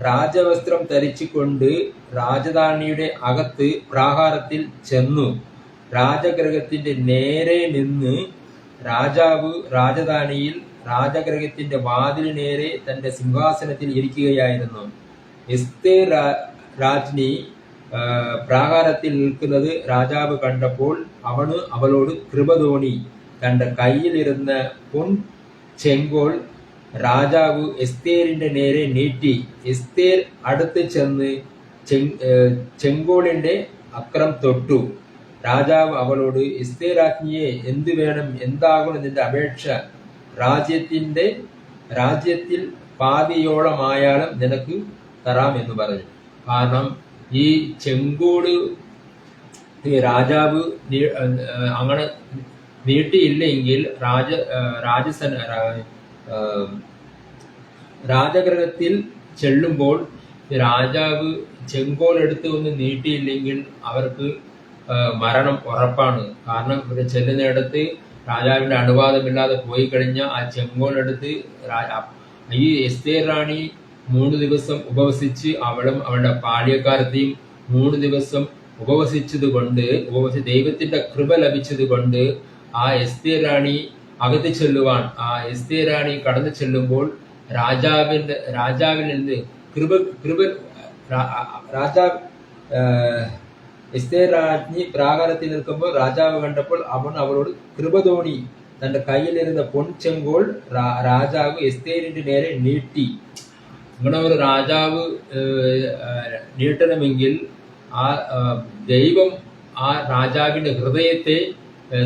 രാജവസ്ത്രം ധരിച്ചുകൊണ്ട് രാജധാനിയുടെ അകത്ത് പ്രാകാരത്തിൽ ചെന്നു. രാജഗൃഹത്തിന്റെ നേരെ നിന്ന് രാജാവ് രാജധാനിയിൽ രാജഗൃഹത്തിന്റെ വാതിൽ നേരെ തന്റെ സിംഹാസനത്തിൽ ഇരിക്കുകയായിരുന്നു. എസ്തേർ രാജ്ഞി പ്രാകാരത്തിൽ നിൽക്കുന്നത് രാജാവ് കണ്ടപ്പോൾ അവളോട് കൃപ തോന്നി. തന്റെ കയ്യിലിരുന്ന പൊൻ ചെങ്കോൽ രാജാവ് എസ്തേറിന്റെ നേരെ നീട്ടി. എസ്തേർ അടുത്ത് ചെന്ന് ചെങ്കോളിന്റെ അക്രം തൊട്ടു. രാജാവ് അവളോട്, എസ്തേർ രാജ്ഞിയെ, എന്ത് വേണം? എന്താകുന്നു നിന്റെ അപേക്ഷ? രാജ്യത്തിൽ പാതിയോളമായാലും നിനക്ക് തരാം എന്ന് പറഞ്ഞു. കാരണം ഈ ചെങ്കോട് രാജാവ് അങ്ങനെ നീട്ടിയില്ലെങ്കിൽ രാജഗൃഹത്തിൽ ചെല്ലുമ്പോൾ രാജാവ് ചെങ്കോൽ എടുത്ത് ഒന്ന് നീട്ടിയില്ലെങ്കിൽ അവർക്ക് മരണം ഉറപ്പാണ്. കാരണം ഇവിടെ ചെല്ലുന്നിടത്ത് രാജാവിന്റെ അനുവാദമില്ലാതെ പോയി കഴിഞ്ഞ ആ ചെങ്കോൽ എടുത്ത് ഈ എസ്തേർ റാണി 3 ദിവസം ഉപവസിച്ച് അവളും അവളുടെ ബാല്യക്കാരത്തെയും 3 ദിവസം ഉപവസിച്ചത് കൊണ്ട്, ദൈവത്തിന്റെ കൃപ ലഭിച്ചത് കൊണ്ട് ആ എസ്തേർ റാണി അകത്ത് ചെല്ലുവാൻ എസ്തേർ റാണി കടന്നു ചെല്ലുമ്പോൾ രാജാവിൽ നിന്ന് കൃപ രാജാവ് എസ്തേർ രാജ്ഞി പ്രാകാരത്തിൽ നിൽക്കുമ്പോൾ രാജാവ് കണ്ടപ്പോൾ അവൻ അവളോട് കൃപ തോന്നി തന്റെ കയ്യിലിരുന്ന പൊൻചെങ്കോൾ രാജാവ് എസ്തേരിന്റെ നേരെ നീട്ടി. അങ്ങനെ ഒരു രാജാവ് നീട്ടണമെങ്കിൽ ആ ദൈവം ആ രാജാവിന്റെ ഹൃദയത്തെ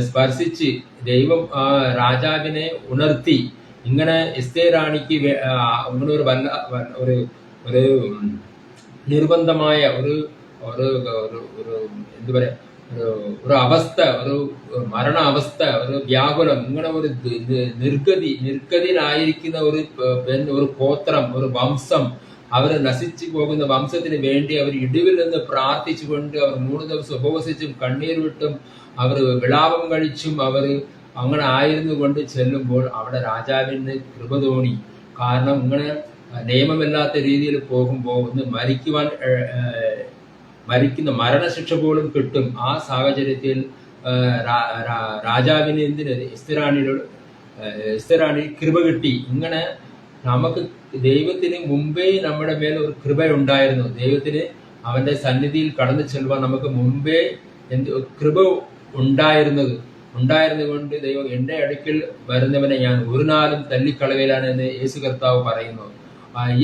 സ്പർശിച്ച് ദൈവം ആ രാജാവിനെ ഉണർത്തി. ഇങ്ങനെ എസ്തേർ റാണിക്ക് ഇങ്ങനെ ഒരു നിർബന്ധമായ ഒരു എന്താ പറയാ ഒരു അവസ്ഥ, ഒരു മരണ അവസ്ഥ, ഒരു വ്യാകുലം, ഇങ്ങനെ ഒരു നിർഗതിയിലായിരിക്കുന്ന ഒരു ഗോത്രം, ഒരു വംശം, അവർ നശിച്ചു പോകുന്ന വംശത്തിന് വേണ്ടി അവർ ഇടിവിൽ നിന്ന് പ്രാർത്ഥിച്ചുകൊണ്ട് അവർ 3 ദിവസം ഉപവസിച്ചും കണ്ണീർ വിട്ടും അവർ വിലാപം കഴിച്ചും അവർ അങ്ങനെ ആയിരുന്നു കൊണ്ട് ചെല്ലുമ്പോൾ അവിടെ രാജാവിന് കൃപ തോന്നി. കാരണം ഇങ്ങനെ നിയമമില്ലാത്ത രീതിയിൽ പോകുമ്പോൾ ഒന്ന് മരിക്കുന്ന മരണശിക്ഷ പോലും കിട്ടും. ആ സാഹചര്യത്തിൽ രാജാവിന് എസ്തേർ റാണി കൃപ കിട്ടി. ഇങ്ങനെ നമുക്ക് ദൈവത്തിന് മുമ്പേ നമ്മുടെ മേൽ ഒരു കൃപ ഉണ്ടായിരുന്നു. ദൈവത്തിന് അവന്റെ സന്നിധിയിൽ കടന്നു ചെല്ലുവാൻ നമുക്ക് മുമ്പേ കൃപ ഉണ്ടായിരുന്നത് കൊണ്ട് ദൈവം എന്റെ അടുക്കൽ വരുന്നവനെ ഞാൻ ഒരു നാളും തല്ലിക്കളവിലാണ് എന്ന് യേശു കർത്താവ് പറയുന്നു.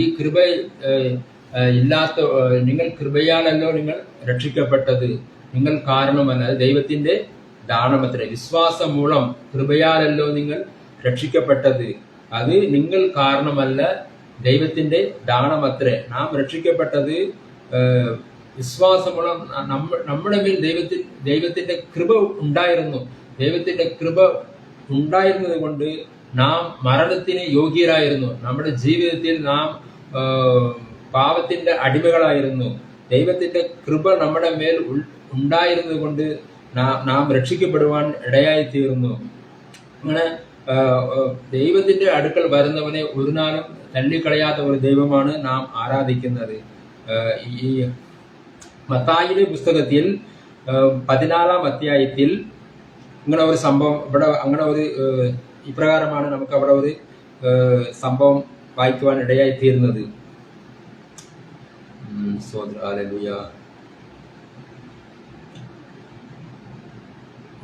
ഈ കൃപ ഇല്ലാത്ത നിങ്ങൾ കൃപയാലല്ലോ നിങ്ങൾ രക്ഷിക്കപ്പെട്ടത്, നിങ്ങൾ കാരണമല്ല, ദൈവത്തിന്റെ ദാനമത്രേ. വിശ്വാസം മൂലം കൃപയാലല്ലോ നിങ്ങൾ രക്ഷിക്കപ്പെട്ടത്, അത് നിങ്ങൾ കാരണമല്ല, ദൈവത്തിന്റെ ദാനമത്രേ. നാം രക്ഷിക്കപ്പെട്ടത് വിശ്വാസം മൂലം. നമ്മുടെ മേൽ ദൈവത്തിന്റെ കൃപ ഉണ്ടായിരുന്നു. ദൈവത്തിന്റെ കൃപ ഉണ്ടായിരുന്നത് കൊണ്ട് നാം മരണത്തിന് യോഗ്യരായിരുന്നു. നമ്മുടെ ജീവിതത്തിൽ നാം പാപത്തിന്റെ അടിമകളായിരുന്നു. ദൈവത്തിന്റെ കൃപ നമ്മുടെ മേൽ ഉണ്ടായിരുന്നത് കൊണ്ട് നാം രക്ഷിക്കപ്പെടുവാൻ ഇടയായി തീർന്നു. അങ്ങനെ ദൈവത്തിന്റെ അടുക്കൽ വരുന്നവനെ ഒരു നാളും തള്ളിക്കളയാത്ത ഒരു ദൈവമാണ് നാം ആരാധിക്കുന്നത്. ഈ മത്തായിയുടെ പുസ്തകത്തിൽ 14-ാം അധ്യായത്തിൽ ഇങ്ങനെ ഒരു സംഭവം ഇവിടെ അങ്ങനെ ഒരു ഇപ്രകാരമാണ് നമുക്ക് അവിടെ ഒരു സംഭവം വായിക്കുവാൻ ഇടയായി തീർന്നത്.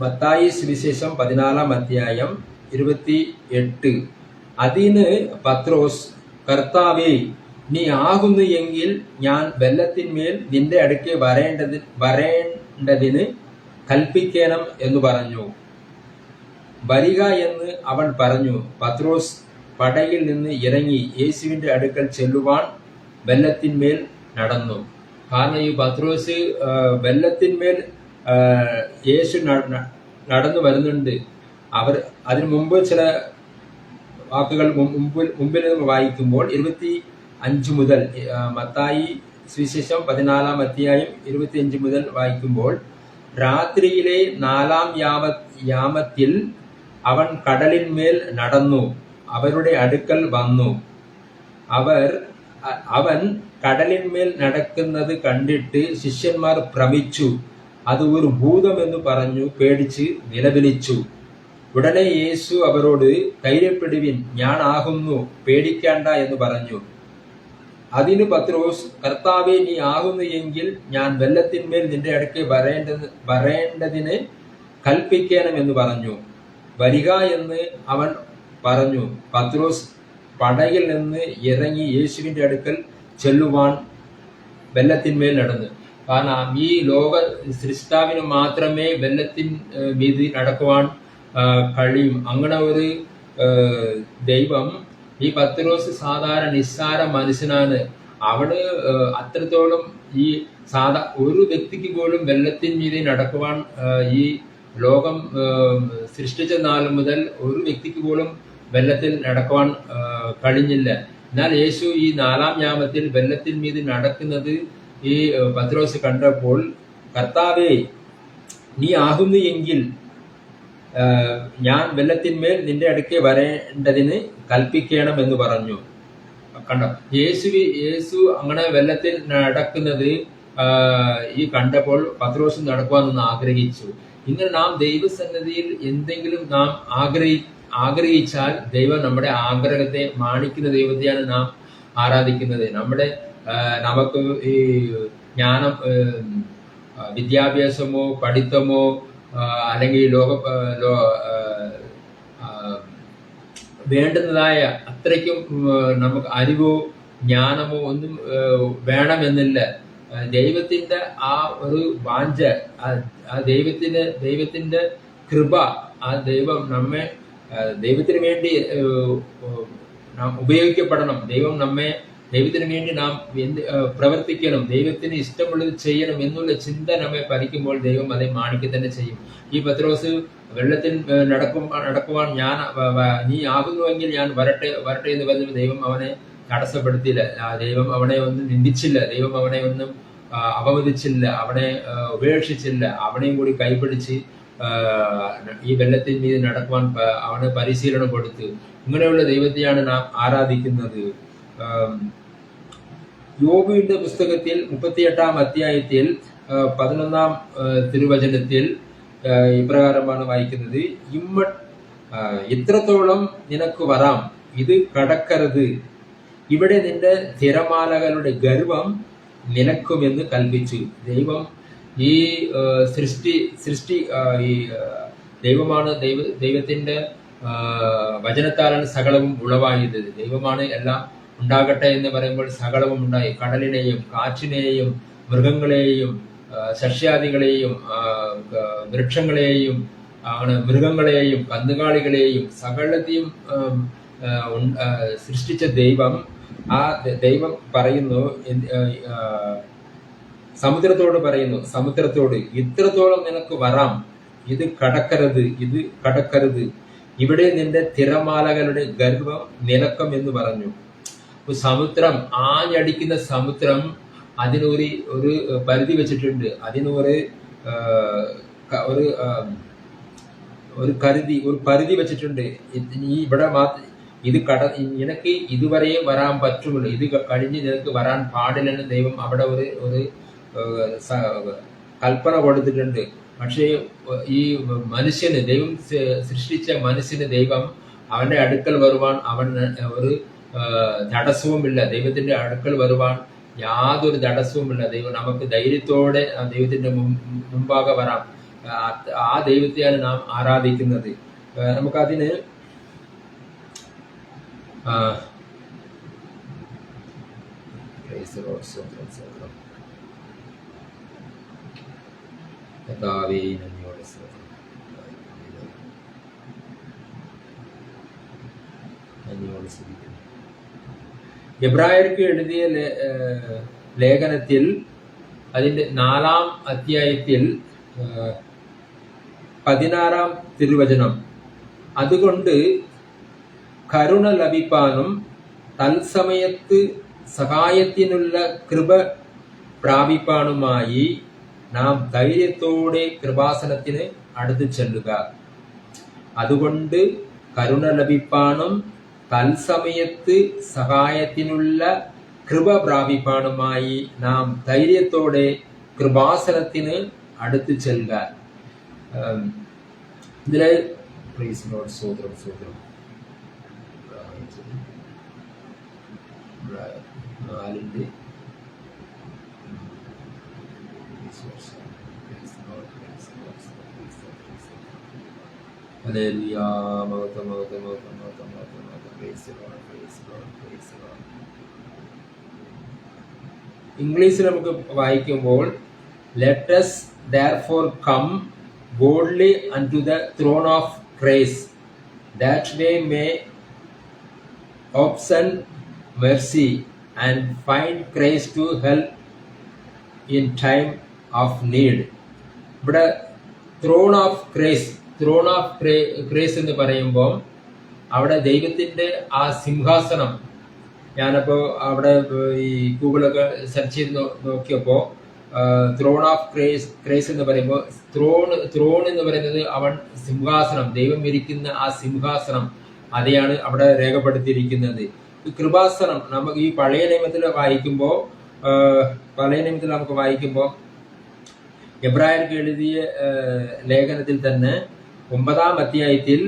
മത്തായി സുവിശേഷം 14-ാം അധ്യായം 28. അതിന് പത്രോസ്, കർത്താവേ, നീ ആകുന്നു എങ്കിൽ ഞാൻ വെള്ളത്തിന്മേൽ നിന്റെ അടുക്കെ വരേണ്ടതിന് കൽപ്പിക്കണം എന്ന് പറഞ്ഞു. വരിക എന്ന് അവൻ പറഞ്ഞു. പത്രോസ് പടയിൽ നിന്ന് ഇറങ്ങി യേശുവിന്റെ അടുക്കൽ ചെല്ലുവാൻ വെള്ളത്തിന്മേൽ നടന്നു. കാരണം ഈ പത്രോസ് വെള്ളത്തിന്മേൽ യേശു നടന്നു വരുന്നുണ്ട്. അതിനു മുമ്പ് ചില വാക്കുകൾ മുമ്പിൽ നിന്ന് വായിക്കുമ്പോൾ 25 മുതൽ മത്തായി സുവിശേഷം 14-ാം അധ്യായം 25 മുതൽ വായിക്കുമ്പോൾ, രാത്രിയിലെ 4-ാം യാമത്തിൽ അവൻ കടലിന്മേൽ നടന്നു അവരുടെ അടുക്കൽ വന്നു. അവൻ കടലിന്മേൽ നടക്കുന്നത് കണ്ടിട്ട് ശിഷ്യന്മാർ ഭ്രമിച്ചു. അത് ഒരു ഭൂതമെന്ന് പറഞ്ഞു പേടിച്ച് നിലവിളിച്ചു. ഉടനെ യേശു അവരോട്, ധൈര്യപ്പെടുവിൻ, ഞാൻ ആകുന്നു, പേടിക്കേണ്ട എന്ന് പറഞ്ഞു. അതിന് പത്രോസ്, കർത്താവേ, നീ ആകുന്നു എങ്കിൽ ഞാൻ വെള്ളത്തിന്മേൽ നിന്റെ അടുക്കെ വരേണ്ടതിന് കൽപ്പിക്കണം എന്ന് പറഞ്ഞു. വരിക എന്ന് അവൻ പറഞ്ഞു. പത്രോസ് പടകിൽ നിന്ന് ഇറങ്ങി യേശുവിന്റെ അടുക്കൽ ചെല്ലുവാൻ വെള്ളത്തിന്മേൽ നടന്നു. കാരണം ഈ ലോക സൃഷ്ടാവിന് മാത്രമേ വെള്ളത്തിൻ മീതി നടക്കുവാൻ കഴിയും. അങ്ങനെ ഒരു ദൈവം, ഈ പത്രോസ് സാധാരണ നിസ്സാര മനുഷ്യനാണ്. അവന് അത്രത്തോളം ഈ ഒരു വ്യക്തിക്ക് പോലും വെള്ളത്തിൻ മീതി നടക്കുവാൻ ഈ ലോകം സൃഷ്ടിച്ച നാൾ മുതൽ ഒരു വ്യക്തിക്ക് പോലും വെള്ളത്തിൽ നടക്കുവാൻ കഴിഞ്ഞില്ല. എന്നാൽ യേശു ഈ 4-ാം യാമത്തിൽ വെള്ളത്തിൻ മീതി നടക്കുന്നത് ഈ പത്രോസ് കണ്ടപ്പോൾ, കർത്താവേ, നീ ആകുന്നു എങ്കിൽ ഞാൻ വെള്ളത്തിന്മേൽ നിന്റെ അടുക്കെ വരേണ്ടതിന് കൽപ്പിക്കണം എന്ന് പറഞ്ഞു. കണ്ടോ, യേശു അങ്ങനെ വെള്ളത്തിൽ നടക്കുന്നത് ഈ കണ്ടപ്പോൾ പത്രോസ് നടക്കുവാനൊന്ന് ആഗ്രഹിച്ചു. ഇങ്ങനെ നാം ദൈവസന്നിധിയിൽ എന്തെങ്കിലും നാം ആഗ്രഹിച്ചാൽ ദൈവം നമ്മുടെ ആഗ്രഹത്തെ മാനിക്കുന്ന ദൈവത്തെയാണ് നാം ആരാധിക്കുന്നത്. നമുക്ക് ഈ ജ്ഞാനം, വിദ്യാഭ്യാസമോ പഠിത്തമോ അല്ലെങ്കിൽ വേണ്ടുന്നതായ അത്രയ്ക്കും നമുക്ക് അറിവോ ജ്ഞാനമോ ഒന്നും വേണമെന്നില്ല. ദൈവത്തിന്റെ ആ ഒരു വാഞ്ച, ആ ദൈവത്തിന്റെ കൃപ, ആ ദൈവം ദൈവത്തിന് വേണ്ടി നാം ഉപയോഗിക്കപ്പെടണം. ദൈവത്തിന് വേണ്ടി നാം പ്രവർത്തിക്കണം, ദൈവത്തിന് ഇഷ്ടമുള്ളത് ചെയ്യണം എന്നുള്ള ചിന്ത നമ്മെ ഭരിക്കുമ്പോൾ ദൈവം அதை മാനിക്കുക തന്നെ ചെയ്യും. ഈ പത്രോസ് വെള്ളത്തിൽ നടക്കുവാൻ നീ ആകുന്നുവെങ്കിൽ ഞാൻ വരട്ടെ എന്ന് പറഞ്ഞപ്പോൾ ദൈവം അവനെ തടസ്സപ്പെടുത്തിയില്ല. ദൈവം അവനെ ഒന്നും നിന്ദിച്ചില്ല, ദൈവം അവനെ ഒന്നും അപമതിച്ചില്ല, അവനെ ഉപേക്ഷിച്ചില്ല. അവനെയും കൂടി കൈപിടിച്ച് ഈ വെള്ളത്തിൽ മീത് നടക്കുവാൻ അവന് പരിശീലനം കൊടുത്തു. ഇങ്ങനെയുള്ള ദൈവത്തെയാണ് നാം ആരാധിക്കുന്നത്. യോബിന്റെ പുസ്തകത്തിൽ 38-ാം അധ്യായത്തിൽ 11-ാം തിരുവചനത്തിൽ ഇപ്രകാരമാണ് വായിക്കുന്നത്: ഇത്രത്തോളം നിനക്ക് വരാം, ഇത് കടക്കരുത്, ഇവിടെ നിന്റെ തിരമാലകളുടെ ഗർവം നിലക്കുമെന്ന് കൽപ്പിച്ചു. ദൈവം ഈ സൃഷ്ടി ദൈവമാണ്. ദൈവത്തിന്റെ വചനത്താലാണ് സകലവും ഉളവായത്. ദൈവമാണ് എല്ലാം ഉണ്ടാകട്ടെ എന്ന് പറയുമ്പോൾ സകലവും ഉണ്ടായി. കടലിനെയും കാറ്റിനെയും മൃഗങ്ങളെയും സസ്യാദികളെയും വൃക്ഷങ്ങളെയും മൃഗങ്ങളെയും കന്നുകാലികളെയും സകലത്തെയും സൃഷ്ടിച്ച ദൈവം, ആ ദൈവം പറയുന്നു, സമുദ്രത്തോട് ഇത്രത്തോളം നിനക്ക് വരാം, ഇത് കടക്കരുത്, ഇവിടെ നിന്റെ തിരമാലകളുടെ ഗർവം നിലക്കം എന്ന് പറഞ്ഞു. സമുദ്രം, ആഞ്ഞടിക്കുന്ന സമുദ്രം, അതിനൊരു പരിധി വെച്ചിട്ടുണ്ട്, അതിനൊരു പരിധി വെച്ചിട്ടുണ്ട്. ഇവിടെ നിനക്ക് ഇതുവരെ വരാൻ പറ്റുള്ളൂ, ഇത് കഴിഞ്ഞ് നിനക്ക് വരാൻ പാടില്ലെന്ന് ദൈവം അവിടെ ഒരു കൽപ്പന കൊടുത്തിട്ടുണ്ട്. പക്ഷേ ഈ മനുഷ്യന്, ദൈവം സൃഷ്ടിച്ച മനുഷ്യന് ദൈവം അവന്റെ അടുക്കൽ വരുവാൻ ഒരു തടസ്സവുമില്ല. ദൈവത്തിന്റെ അടുക്കൽ വരുവാൻ യാതൊരു തടസ്സവുമില്ല. ദൈവം നമുക്ക് ധൈര്യത്തോടെ ദൈവത്തിന്റെ മുമ്പാകെ വരാം. ആ ദൈവത്തെയാണ് നാം ആരാധിക്കുന്നത്. നമുക്കതിന് എബ്രായർക്ക് എഴുതിയ ലേഖനത്തിൽ അതിന്റെ 4-ാം അധ്യായത്തിൽ 16-ാം തിരുവചനം: അതുകൊണ്ട് കരുണ ലഭിപ്പാനും തത്സമയത്ത് സഹായത്തിനുള്ള കൃപ പ്രാപിപ്പാനുമായി നാം ധൈര്യത്തോടെ കൃപാസനത്തിന് അടുത്ത് ചെല്ലുക. അതുകൊണ്ട് കരുണ ലഭിപ്പാനും തത്സമയത്ത് സഹായത്തിനുള്ള കൃപ പ്രാപിപ്പാനുമായി നാം ധൈര്യത്തോടെ കൃപാസനത്തിന് അടുത്ത് ചെല്ലുക. ഇതിലെ സൂത്രം 4-ന്റെ ഇംഗ്ലീഷിൽ നമുക്ക് വായിക്കുമ്പോൾ let us therefore come boldly unto the throne of grace that we may obtain mercy and find grace to help in time of need. ഇവിടെ ത്രോൺ ഓഫ് ഗ്രേസ് എന്ന് പറയുമ്പോൾ അവിടെ ദൈവത്തിന്റെ ആ സിംഹാസനം, ഞാനപ്പോ അവിടെ ഈ ഗൂഗിളൊക്കെ സെർച്ച് ചെയ്ത് നോക്കിയപ്പോ ത്രോൺ ഓഫ് ഗ്രേസ് എന്ന് പറയുമ്പോൾ ത്രോൺ എന്ന് പറയുന്നത് അവൻ സിംഹാസനം, ദൈവം ഇരിക്കുന്ന ആ സിംഹാസനം, അതെയാണ് അവിടെ രേഖപ്പെടുത്തിയിരിക്കുന്നത്. കൃപാസനം നമുക്ക് ഈ പഴയ നിയമത്തിൽ നമുക്ക് വായിക്കുമ്പോൾ എബ്രായർക്ക് എഴുതിയ ലേഖനത്തിൽ തന്നെ 9-ാം അധ്യായത്തിൽ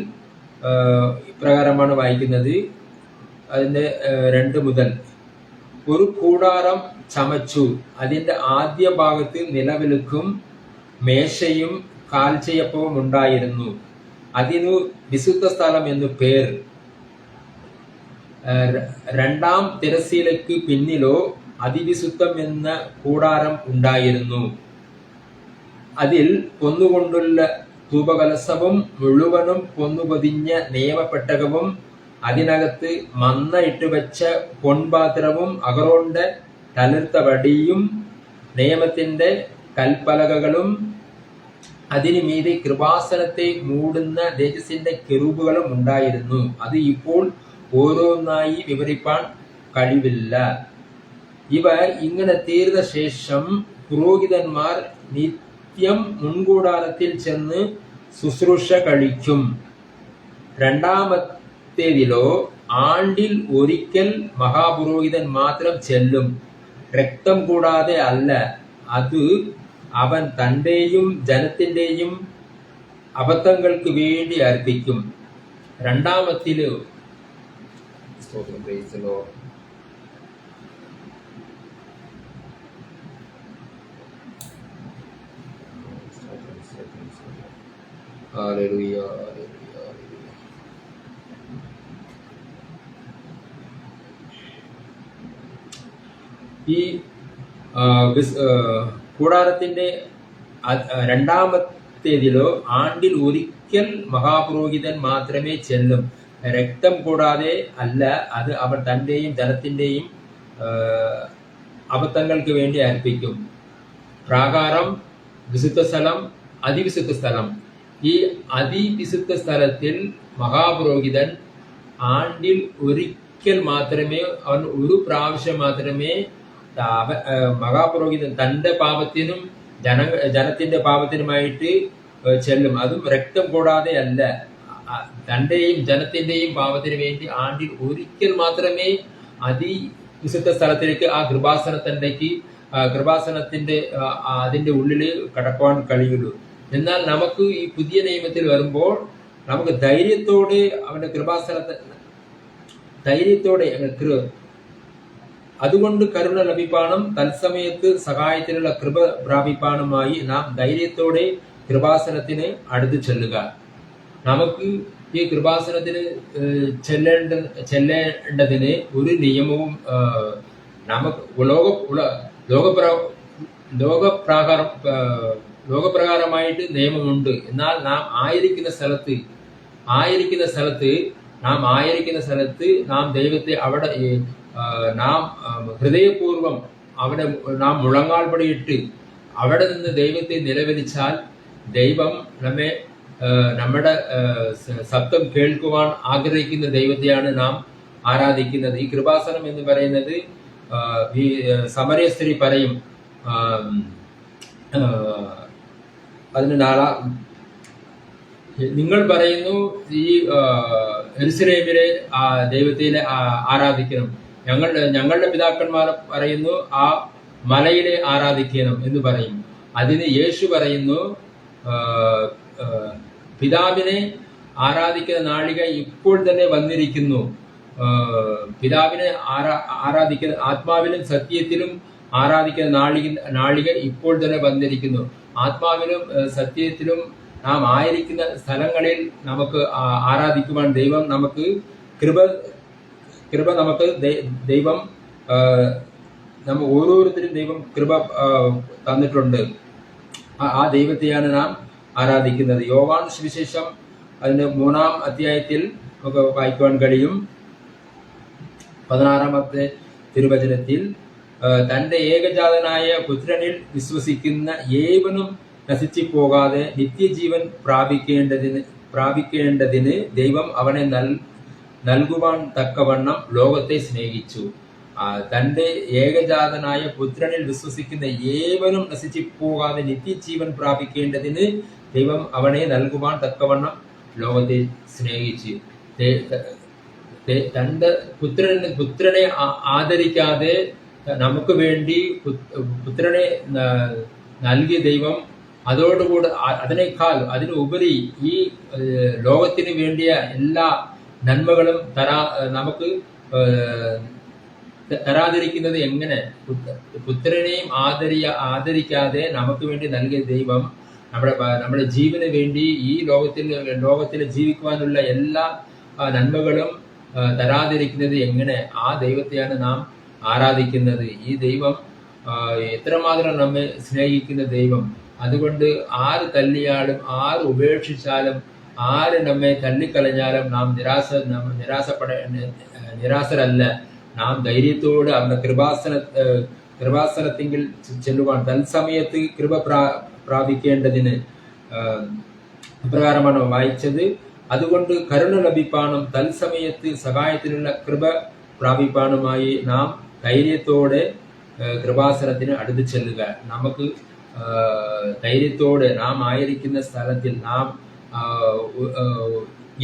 ഇപ്രകാരമാണ് വായിക്കുന്നത്. അതിൻ്റെ 2 മുതൽ, ഒരു കൂടാരം ചമച്ചു, അതിൻ്റെ ആദ്യ ഭാഗത്ത് നിലവിളക്കും മേശയും കാൽച്ചയപ്പവും ഉണ്ടായിരുന്നു. അതിനു വിശുദ്ധ സ്ഥലം എന്നു പേർ. 2-ാം തിരശ്ശീലയ്ക്ക് പിന്നിലോ അതിവിശുദ്ധം എന്ന കൂടാരം ഉണ്ടായിരുന്നു. അതിൽ പൊന്നുകൊണ്ടുള്ള ധൂപകലശവും മുഴുവനും പൊന്നുപൊതിഞ്ഞ നിയമപ്പെട്ടകവും അതിനകത്ത് മന്ന ഇട്ടുവെച്ച പൊൻപാത്രവും അഹരോന്റെ തളിർത്ത വടിയും നിയമത്തിന്റെ കൽപ്പലകകളും അതിനു മീതെ കൃപാസനത്തെ മൂടുന്ന തേജസ്സിന്റെ കെരൂബുകളും ഉണ്ടായിരുന്നു. അത് ഇപ്പോൾ ഓരോന്നായി വിവരിപ്പാൻ കഴിവില്ല. ഇവ ഇങ്ങനെ തീർന്ന ശേഷം പുരോഹിതന്മാർ നിത്യം മുൻകൂടാരത്തിൽ ചെന്ന് ശുശ്രൂഷ കഴിക്കും. 2-ാമത്തേതിലോ ആണ്ടിൽ ഒരിക്കൽ മഹാപുരോഹിതൻ മാത്രം ചെല്ലും, രക്തം കൂടാതെ അല്ല. അത് അവൻ തന്റെയും ജനത്തിന്റെയും അബദ്ധങ്ങൾക്ക് വേണ്ടി അർപ്പിക്കും. 2-ാമത്തില് ഈ കൂടാരത്തിന്റെ 2-ാമത്തേതിലോ ആണ്ടിൽ ഒരിക്കൽ മഹാപുരോഹിതൻ മാത്രമേ ചെല്ലും, രക്തം കൂടാതെ അല്ല. അത് അവൻ തന്റെയും ജനത്തിന്റെയും അബദ്ധങ്ങൾക്ക് വേണ്ടി അർപ്പിക്കും. പ്രാകാരം, വിശുദ്ധ സ്ഥലം, അതിവിശുദ്ധ സ്ഥലം. ഈ അതിവിശുദ്ധ സ്ഥലത്തിൽ മഹാപുരോഹിതൻ ആണ്ടിൽ ഒരിക്കൽ മാത്രമേ, അവൻ ഒരു പ്രാവശ്യം മാത്രമേ മഹാപുരോഹിതൻ തന്റെ പാപത്തിനും ജനത്തിന്റെ പാപത്തിനുമായിട്ട് ചെല്ലും. അതും രക്തം കൂടാതെ അല്ല. തന്റെയും ജനത്തിന്റെയും പാപത്തിന് വേണ്ടി ആണ്ടിൽ ഒരിക്കൽ മാത്രമേ അതിവിശുദ്ധ സ്ഥലത്തിലേക്ക്, ആ കൃപാസനത്തിന്റെ അതിന്റെ ഉള്ളിൽ കടക്കുവാൻ കഴിയുള്ളൂ. എന്നാൽ നമുക്ക് ഈ പുതിയ നിയമത്തിൽ വരുമ്പോൾ നമുക്ക് ധൈര്യത്തോടെ അവന്റെ ധൈര്യത്തോടെ അതുകൊണ്ട് കരുണ ലഭിപ്പാനും തത്സമയത്ത് സഹായത്തിനുള്ള കൃപ പ്രാപിപ്പാനുമായി നാം ധൈര്യത്തോടെ കൃപാസനത്തിന് അടുത്ത് ചെല്ലുക. നമുക്ക് ഈ കൃപാസനത്തിന് ചെല്ലേണ്ടതിന് ഒരു നിയമവും നമുക്ക് ലോകപ്രകാരമായിട്ട് നിയമമുണ്ട്. എന്നാൽ നാം ആയിരിക്കുന്ന സ്ഥലത്ത് നാം ദൈവത്തെ അവിടെ നാം ഹൃദയപൂർവം അവിടെ നാം മുഴങ്ങാൽപടിയിട്ട് അവിടെ നിന്ന് ദൈവത്തെ നിലവിളിച്ചാൽ ദൈവം നമ്മുടെ ശബ്ദം കേൾക്കുവാൻ ആഗ്രഹിക്കുന്ന ദൈവത്തെയാണ് നാം ആരാധിക്കുന്നത്. ഈ കൃപാസനം എന്ന് പറയുന്നത് സമരിയ സ്ത്രീ പറയും, അതിന് നിങ്ങൾ പറയുന്നു ഈ യെരുശലേമിലെ ദൈവത്തെ ആരാധിക്കണം, ഞങ്ങളുടെ പിതാക്കന്മാർ പറയുന്നു ആ മലയിലെ ആരാധിക്കണം എന്ന് പറയും. അതിന് യേശു പറയുന്നു, പിതാവിനെ ആരാധിക്കുന്ന നാഴിക ഇപ്പോൾ തന്നെ വന്നിരിക്കുന്നു. പിതാവിനെ ആരാധിക്കുന്ന ആത്മാവിലും സത്യത്തിലും ആരാധിക്കുന്ന നാഴിക ഇപ്പോൾ തന്നെ വന്നിരിക്കുന്നു. ആത്മാവിലും സത്യത്തിലും നാം ആയിരിക്കുന്ന സ്ഥലങ്ങളിൽ നമുക്ക് ആരാധിക്കുവാൻ ദൈവം നമുക്ക് കൃപ നമുക്ക് ദൈവം നമ്മൾ ഓരോരുത്തരും ദൈവം കൃപ തന്നിട്ടുണ്ട്. ആ ദൈവത്തെയാണ് നാം ആരാധിക്കുന്നത്. യോവാൻ സുവിശേഷം അതിന്റെ 3-ാം അധ്യായത്തിൽ നമുക്ക് വായിക്കുവാൻ കഴിയും. 16-ാമത്തെ തിരുവചനത്തിൽ, തന്റെ ഏകജാതനായ പുത്രനിൽ വിശ്വസിക്കുന്ന ഏവനും നശിച്ചു പോകാതെ നിത്യജീവൻ പ്രാപിക്കേണ്ടതിന് ദൈവം അവനെ നൽകുവാൻ തക്കവണ്ണം ലോകത്തെ സ്നേഹിച്ചു. തന്റെ ഏകജാതനായ പുത്രനിൽ വിശ്വസിക്കുന്ന ഏവനും നശിച്ചു പോകാതെ നിത്യജീവൻ പ്രാപിക്കേണ്ടതിന് ദൈവം അവനെ നൽകുവാൻ തക്കവണ്ണം ലോകത്തെ സ്നേഹിച്ചു. തന്റെ പുത്രനെ ആദരിക്കാതെ നമുക്ക് വേണ്ടി പുത്രനെ നൽകിയ ദൈവം അതോടുകൂടി അതിനേക്കാൾ അതിനുപരി ഈ ലോകത്തിന് വേണ്ടിയ എല്ലാ നന്മകളും നമുക്ക് തരാതിരിക്കുന്നത് എങ്ങനെ? പുത്രനെയും ആദരിക്കാതെ നമുക്ക് വേണ്ടി നൽകിയ ദൈവം നമ്മുടെ ജീവന് വേണ്ടി ഈ ലോകത്തിൽ ജീവിക്കുവാനുള്ള എല്ലാ നന്മകളും തരാതിരിക്കുന്നത് എങ്ങനെ? ആ ദൈവത്തെയാണ് നാം ആരാധിക്കുന്നത്. ഈ ദൈവം എത്രമാത്രം നമ്മെ സ്നേഹിക്കുന്ന ദൈവം. അതുകൊണ്ട് ആര് തല്ലിയാലും, ആര് ഉപേക്ഷിച്ചാലും, ആര് നമ്മെ തള്ളിക്കളഞ്ഞാലും നാം നിരാശരല്ല. നാം ധൈര്യത്തോട് അവരുടെ കൃപാസനത്തിങ്കിൽ ചെല്ലുവാൻ തത്സമയത്ത് കൃപ പ്രാപിക്കേണ്ടതിന് അപ്രകാരമാണ് വായിച്ചത്. അതുകൊണ്ട് കരുണ ലഭിപ്പാനും തത്സമയത്ത് സഹായത്തിനുള്ള കൃപ പ്രാപിപ്പാനുമായി നാം ധൈര്യത്തോടെ കൃപാസനത്തിന് അടുത്ത് ചെല്ലുക. നമുക്ക് ധൈര്യത്തോടെ നാം ആയിരിക്കുന്ന സ്ഥലത്തിൽ, നാം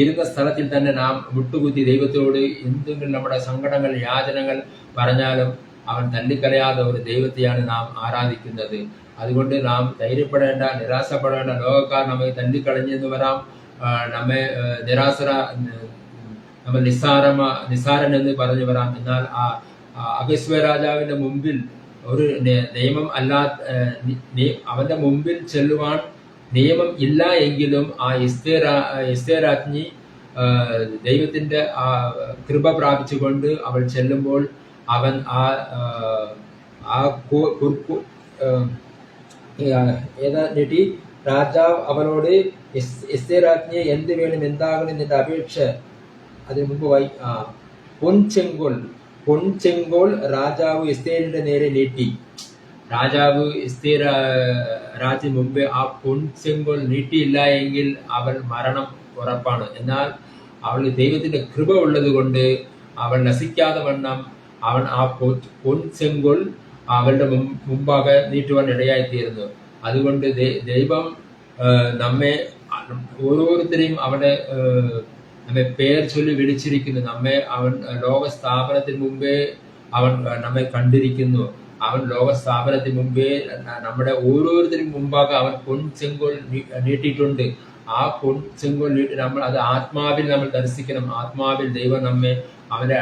ഇരുന്ന സ്ഥലത്തിൽ തന്നെ നാം മുട്ടുകുത്തി ദൈവത്തോട് എന്തെങ്കിലും നമ്മുടെ സങ്കടങ്ങൾ, യാചനകൾ പറഞ്ഞാലും അവൻ തള്ളിക്കളയാതെ ഒരു ദൈവത്തെയാണ് നാം ആരാധിക്കുന്നത്. അതുകൊണ്ട് നാം ധൈര്യപ്പെടേണ്ട, നിരാശപ്പെടേണ്ട. ലോകക്കാർ നമ്മെ തള്ളിക്കളഞ്ഞെന്ന് വരാം, നമ്മെ നമ്മൾ നിസ്സാരൻ എന്ന് പറഞ്ഞു വരാം. എന്നാൽ അഗസ്വ രാജാവിന്റെ മുമ്പിൽ ഒരു നിയമം അവന്റെ മുമ്പിൽ ചെല്ലുവാൻ നിയമം ഇല്ല എങ്കിലും ആ എസ്തേരാജ്ഞി ദൈവത്തിന്റെ കൃപ പ്രാപിച്ചുകൊണ്ട് അവൾ ചെല്ലുമ്പോൾ അവൻ ഏതാ രാജാവ് അവനോട് എസ്തേരാജ്ഞിയെ എന്ത് വേണം, എന്താകണം നിന്റെ അപേക്ഷ? അതിനു മുമ്പ് പൊൻചെങ്കോൽ രാജാവ് എസ്തേരിന്റെ നേരെ നീട്ടി. രാജാവ് എസ്തേർ രാജ്യം മുമ്പേ ആ പൊൻചെങ്കോൽ നീട്ടിയില്ല എങ്കിൽ അവൾ മരണം ഉറപ്പാണ്. എന്നാൽ അവൾ ദൈവത്തിന്റെ കൃപ ഉള്ളത് കൊണ്ട് അവൾ നശിക്കാതെ വണ്ണം അവൻ ആ പൊൻചെങ്കോൽ അവളുടെ മുമ്പാകെ നീട്ടുവാൻ ഇടയായിത്തീരുന്നു. അതുകൊണ്ട് ദൈവം നമ്മെ ഓരോരുത്തരെയും നമ്മെ പേർ ചൊല്ലി വിളിച്ചിരിക്കുന്നു. അവൻ ലോക സ്ഥാപനത്തിന് മുമ്പേ അവൻ നമ്മെ കണ്ടിരിക്കുന്നു. അവൻ ലോക സ്ഥാപനത്തിന് മുമ്പേ നമ്മുടെ ഓരോരുത്തരും മുമ്പാകെ അവൻ പൊൻചെങ്കോൽ നീട്ടിയിട്ടുണ്ട്. ആ പൊൻചെങ്കോൽ നീട്ടി അത് ആത്മാവിൽ നമ്മൾ ദർശിക്കണം. ആത്മാവിൽ ദൈവം നമ്മെ അവന്റെ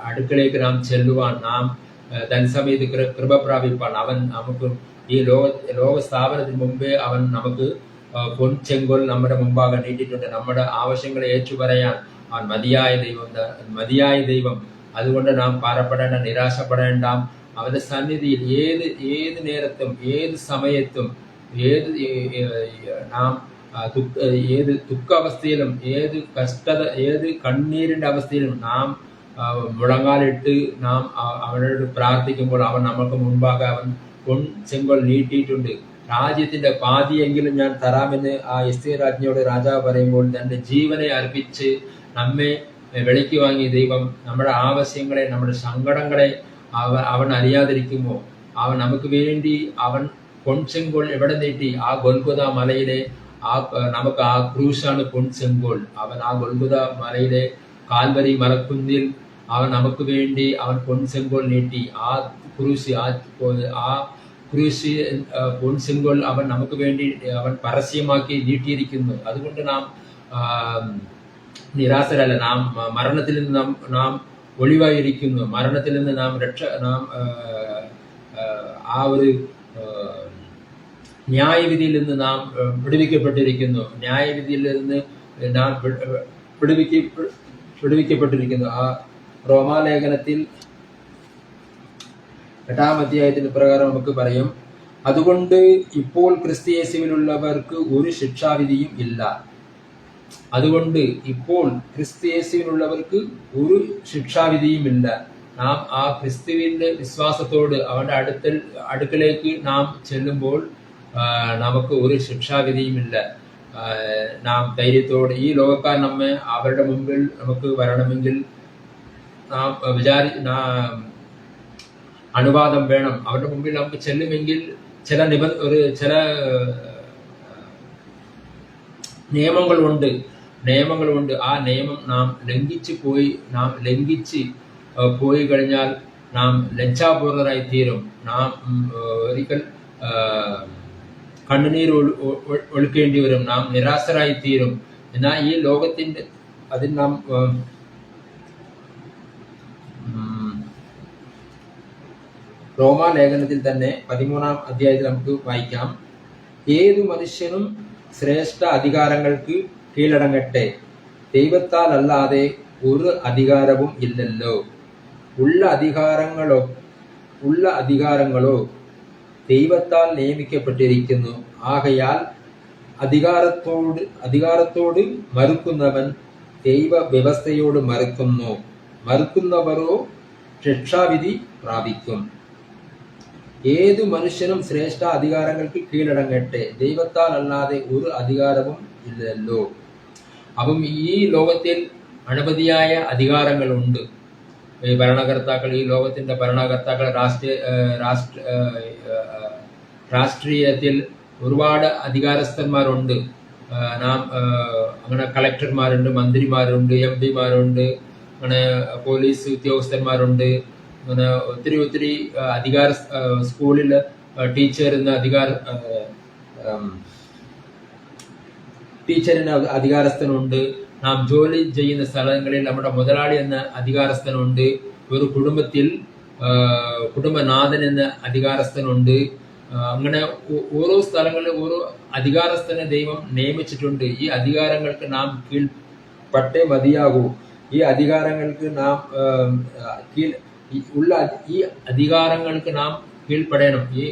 അടുക്കളേക്ക് നാം ചെല്ലുവാൻ, നാം തത്സമയത്ത് കൃപ പ്രാപിപ്പാൻ അവൻ നമുക്ക് ഈ ലോക സ്ഥാപനത്തിന് മുമ്പേ അവൻ നമുക്ക് പൊൻചെങ്കോൽ നമ്മുടെ മുമ്പാകെ നീട്ടിയിട്ടുണ്ട്. നമ്മുടെ ആവശ്യങ്ങളെ ഏറ്റുപറയാൻ അവൻ മതിയായ ദൈവം. അതുകൊണ്ട് നാം ഭാരപ്പെടേണ്ട, നിരാശപ്പെടേണ്ട. അവന്റെ സന്നിധിയിൽ ഏത് നേരത്തും, ഏത് സമയത്തും, ഏത് ദുഃഖാവസ്ഥയിലും, ഏത് ഏത് കണ്ണീരിന്റെ അവസ്ഥയിലും നാം മുഴങ്ങാലിട്ട് നാം അവനോട് പ്രാർത്ഥിക്കുമ്പോൾ അവൻ നമുക്ക് മുൻപാകെ അവൻ പൊൻചെങ്കോൽ നീട്ടിയിട്ടുണ്ട്. രാജ്യത്തിന്റെ പാതിയെങ്കിലും ഞാൻ തരാമെന്ന് ആ എസ്തേർ രാജ്ഞിയോട് രാജാവ് പറയുമ്പോൾ തന്റെ ജീവനെ അർപ്പിച്ച് നമ്മെ വിലയ്ക്ക് വാങ്ങിയ ദൈവം നമ്മുടെ ആവശ്യങ്ങളെ, നമ്മുടെ സങ്കടങ്ങളെ അവൻ അറിയാതിരിക്കുമോ? അവൻ നമുക്ക് വേണ്ടി അവൻ പൊൻചെങ്കോൽ എവിടെ നീട്ടി? ആ ഗൊൽഗൊഥ മലയിലെ നമുക്ക് ആ ക്രൂശാണ് പൊൻചെങ്കോൽ. അവൻ ആ ഗൊൽഗൊഥ മലയിലെ കാൽവരി മലക്കുന്നിൽ അവൻ നമുക്ക് വേണ്ടി അവൻ പൊൻചെങ്കോൽ നീട്ടി. ആ ക്രൂശ് പൊൻചെങ്കോൽ അവൻ നമുക്ക് വേണ്ടി അവൻ പരസ്യമാക്കി നീട്ടിയിരിക്കുന്നു. അതുകൊണ്ട് നാം നിരാശരല്ല. നാം മരണത്തിൽ നിന്ന് നാം ഒഴിവായിരിക്കുന്നു. മരണത്തിൽ നിന്ന് നാം ആ ഒരു ന്യായവിധിയിൽ നിന്ന് നാം വിടുവിക്കപ്പെട്ടിരിക്കുന്നു. ന്യായവിധിയിൽ നിന്ന് നാം വിടുവിക്കപ്പെട്ടിരിക്കുന്നു. ആ റോമാലേഖനത്തിൽ 8-ാം അധ്യായത്തിന് പ്രകാരം നമുക്ക് പറയും, അതുകൊണ്ട് ഇപ്പോൾ ക്രിസ്തുയേശുവിലുള്ളവർക്ക് ഒരു ശിക്ഷാവിധിയും ഇല്ല. അതുകൊണ്ട് ഇപ്പോൾ ക്രിസ്തുയേശുവിനുള്ളവർക്ക് ഒരു ശിക്ഷാവിധിയും ഇല്ല. നാം ആ ക്രിസ്തുവിന്റെ വിശ്വാസത്തോട് അവന്റെ അടുക്കലേക്ക് നാം ചെല്ലുമ്പോൾ നമുക്ക് ഒരു ശിക്ഷാവിധിയും ഇല്ല. നാം ധൈര്യത്തോടെ, ഈ ലോകക്കാർ നമ്മെ അവരുടെ മുമ്പിൽ നമുക്ക് വരണമെങ്കിൽ നാം അനുവാദം വേണം. അവരുടെ മുമ്പിൽ നമുക്ക് ചെല്ലുമെങ്കിൽ ചില നിയമങ്ങളുണ്ട്. ആ നിയമം നാം ലംഘിച്ച് പോയി കഴിഞ്ഞാൽ നാം ലജ്ജാപൂർണരായി തീരും. നാം ഒരിക്കൽ കണ്ണുനീർ ഒഴുക്കേണ്ടി വരും, നാം നിരാശരായി തീരും. എന്നാൽ ഈ ലോകത്തിന്റെ അതിൽ നാം റോമാലേഖനത്തിൽ തന്നെ 13-ാം അധ്യായത്തിൽ നമുക്ക് വായിക്കാം, ഏതു മനുഷ്യനും ശ്രേഷ്ഠ അധികാരങ്ങൾക്ക് കീഴടങ്ങട്ടെ, ദൈവത്താൽ അല്ലാതെ ഒരു അധികാരവും ഇല്ലല്ലോ. ഉള്ള അധികാരങ്ങളോ ദൈവത്താൽ നിയമിക്കപ്പെട്ടിരിക്കുന്നു. ആകയാൽ അധികാരത്തോട് മറുക്കുന്നവൻ ദൈവ വ്യവസ്ഥയോട് മറുക്കുന്നവരോ ശിക്ഷാവിധി പ്രാപിക്കും. ഏതു മനുഷ്യനും ശ്രേഷ്ഠ അധികാരങ്ങൾക്ക് കീഴടങ്ങട്ടെ, ദൈവത്താൽ അല്ലാതെ ഒരു അധികാരവും ഇല്ലല്ലോ. അപ്പം ഈ ലോകത്തിൽ അനവധിയായ അധികാരങ്ങളുണ്ട്. ഈ ഭരണകർത്താക്കൾ, ഈ ലോകത്തിന്റെ ഭരണകർത്താക്കൾ, രാഷ്ട്രീയത്തിൽ ഒരുപാട് അധികാരസ്ഥന്മാരുണ്ട്. നാം അങ്ങനെ കളക്ടർമാരുണ്ട്, മന്ത്രിമാരുണ്ട്, MP-മാരുണ്ട്, അങ്ങനെ പോലീസ് ഉദ്യോഗസ്ഥന്മാരുണ്ട്, അങ്ങനെ ഒത്തിരി അധികാര സ്കൂളിൽ ടീച്ചറിന് അധികാരസ്ഥനുണ്ട്. നാം ജോലി ചെയ്യുന്ന സ്ഥലങ്ങളിൽ നമ്മുടെ മുതലാളി എന്ന അധികാരസ്ഥനുണ്ട്. ഒരു കുടുംബത്തിൽ കുടുംബനാഥൻ എന്ന അധികാരസ്ഥനുണ്ട്. അങ്ങനെ ഓരോ സ്ഥലങ്ങളിൽ ഓരോ അധികാരസ്ഥനെ ദൈവം നിയമിച്ചിട്ടുണ്ട്. ഈ അധികാരങ്ങൾക്ക് നാം കീഴ്പ്പെട്ടേ മതിയാകൂ. ഈ അധികാരങ്ങൾക്ക് നാം ഈ അധികാരങ്ങൾക്ക് നാം കീഴ്പ്പെടണം. ഈ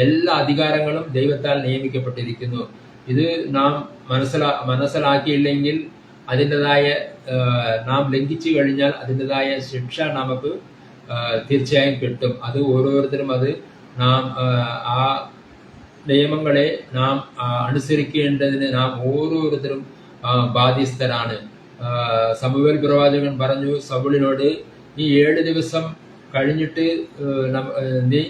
എല്ലാ അധികാരങ്ങളും ദൈവത്താൽ നിയമിക്കപ്പെട്ടിരിക്കുന്നു. ഇത് നാം മനസ്സിലാക്കിയില്ലെങ്കിൽ അതിൻ്റെതായ നാം ലംഘിച്ചു കഴിഞ്ഞാൽ അതിൻ്റെതായ ശിക്ഷ നമുക്ക് തീർച്ചയായും കിട്ടും. അത് ഓരോരുത്തരും നാം ആ നിയമങ്ങളെ നാം അനുസരിക്കേണ്ടതിന് നാം ഓരോരുത്തരും ബാധ്യസ്ഥരാണ്. സമൂവേൽ പ്രവാചകൻ പറഞ്ഞു സൗലിനോട്, നീ 7 ദിവസം കഴിഞ്ഞിട്ട് നീ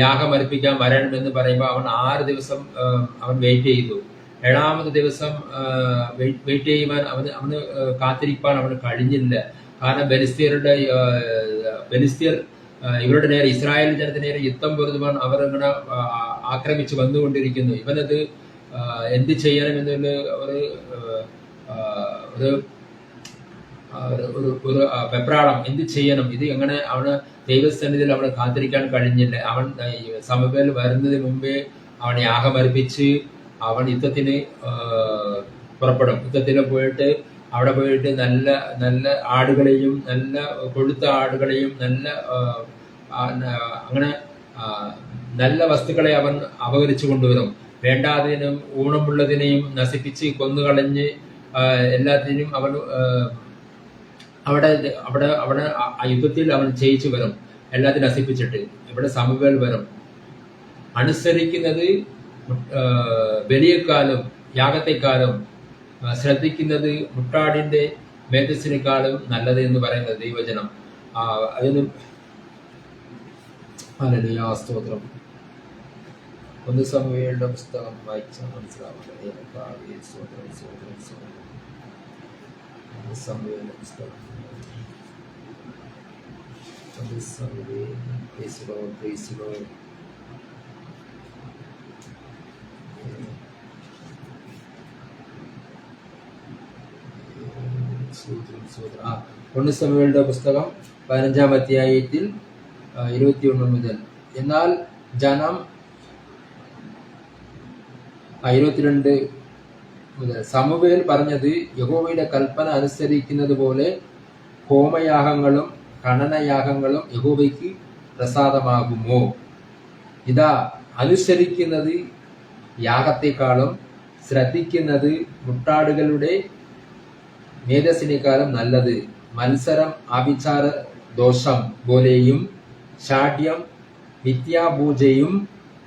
യാഗമർപ്പിക്കാൻ വരണമെന്ന് പറയുമ്പോൾ അവൻ 6 ദിവസം അവൻ വെയിറ്റ് ചെയ്തു. 7-ാമത്തെ ദിവസം വെയിറ്റ് ചെയ്യുവാൻ അവന് കാത്തിരിക്കാൻ അവന് കഴിഞ്ഞില്ല. കാരണം ബെലിസ്ത്യർ ഇവരുടെ നേരെ, ഇസ്രായേൽ ജനത്തിന് നേരെ യുദ്ധം പൊരുതുവാൻ അവർ ഇങ്ങനെ ആക്രമിച്ച് വന്നുകൊണ്ടിരിക്കുന്നു. ഇവനത് എന്ത് ചെയ്യണമെന്നുള്ള ഒരു വെപ്രാളം, എന്ത് ചെയ്യണം, ഇത് എങ്ങനെ അവന് ദൈവസന്നിധിയിൽ അവന് കാത്തിരിക്കാൻ കഴിഞ്ഞില്ല. അവൻ സമൂവേൽ വരുന്നതിന് മുമ്പേ അവൻ യാഗമർപ്പിച്ച് അവൻ യുദ്ധത്തിന് പുറപ്പെടും. യുദ്ധത്തിന് പോയിട്ട് അവിടെ പോയിട്ട് നല്ല നല്ല ആടുകളെയും നല്ല കൊഴുത്ത ആടുകളെയും അങ്ങനെ നല്ല വസ്തുക്കളെ അവൻ അപഹരിച്ചു കൊണ്ടുവരും. വേണ്ടാതിനും ഊണമുള്ളതിനെയും നശിപ്പിച്ച് കൊന്നുകളഞ്ഞ് എല്ലാത്തിനും അവൻ അവിടെ ആ യുദ്ധത്തിൽ അവൻ ജയിച്ചു വരും. എല്ലാത്തിനും നശിപ്പിച്ചിട്ട് ഇവിടെ സമൂവേൽ വരും. അനുസരിക്കുന്നത് ബലിയെക്കാളും യാഗത്തെക്കാളും ശ്രദ്ധിക്കുന്നത് മുട്ടാടിന്റെ മേധസ്സിനേക്കാളും നല്ലത് എന്ന് പറയുന്നത് ദൈവജനം. അതിന് ഹല്ലേലൂയ, സ്തോത്രം. 1 സമൂവേലിന്റെ പുസ്തകം വായിച്ചാൽ മനസ്സിലാവുന്നത്. സമൂവേലിന്റെ പുസ്തകം സമൂവേലിന്റെ പുസ്തകം 15-ാം അധ്യായത്തിൽ 21 മുതൽ. എന്നാൽ ജനം 22 മുതൽ. സമൂവേൽ പറഞ്ഞത്, യഹോവയുടെ കൽപ്പന അനുസരിക്കുന്നത് പോലെ ഹോമയാഗങ്ങളും ഖനനയാഗങ്ങളും യഹോവയ്ക്ക് പ്രസാദമാകുമോ? ഇതാ, അനുസരിക്കുന്നത് യാഗത്തെക്കാളും ശ്രദ്ധിക്കുന്നത് മുട്ടാടുകളുടെ മേധസ്സിനേക്കാളും നല്ലത്. മത്സരം ആഭിചാര ദോഷം പോലെയും ശാഠ്യം മിഥ്യാപൂജയും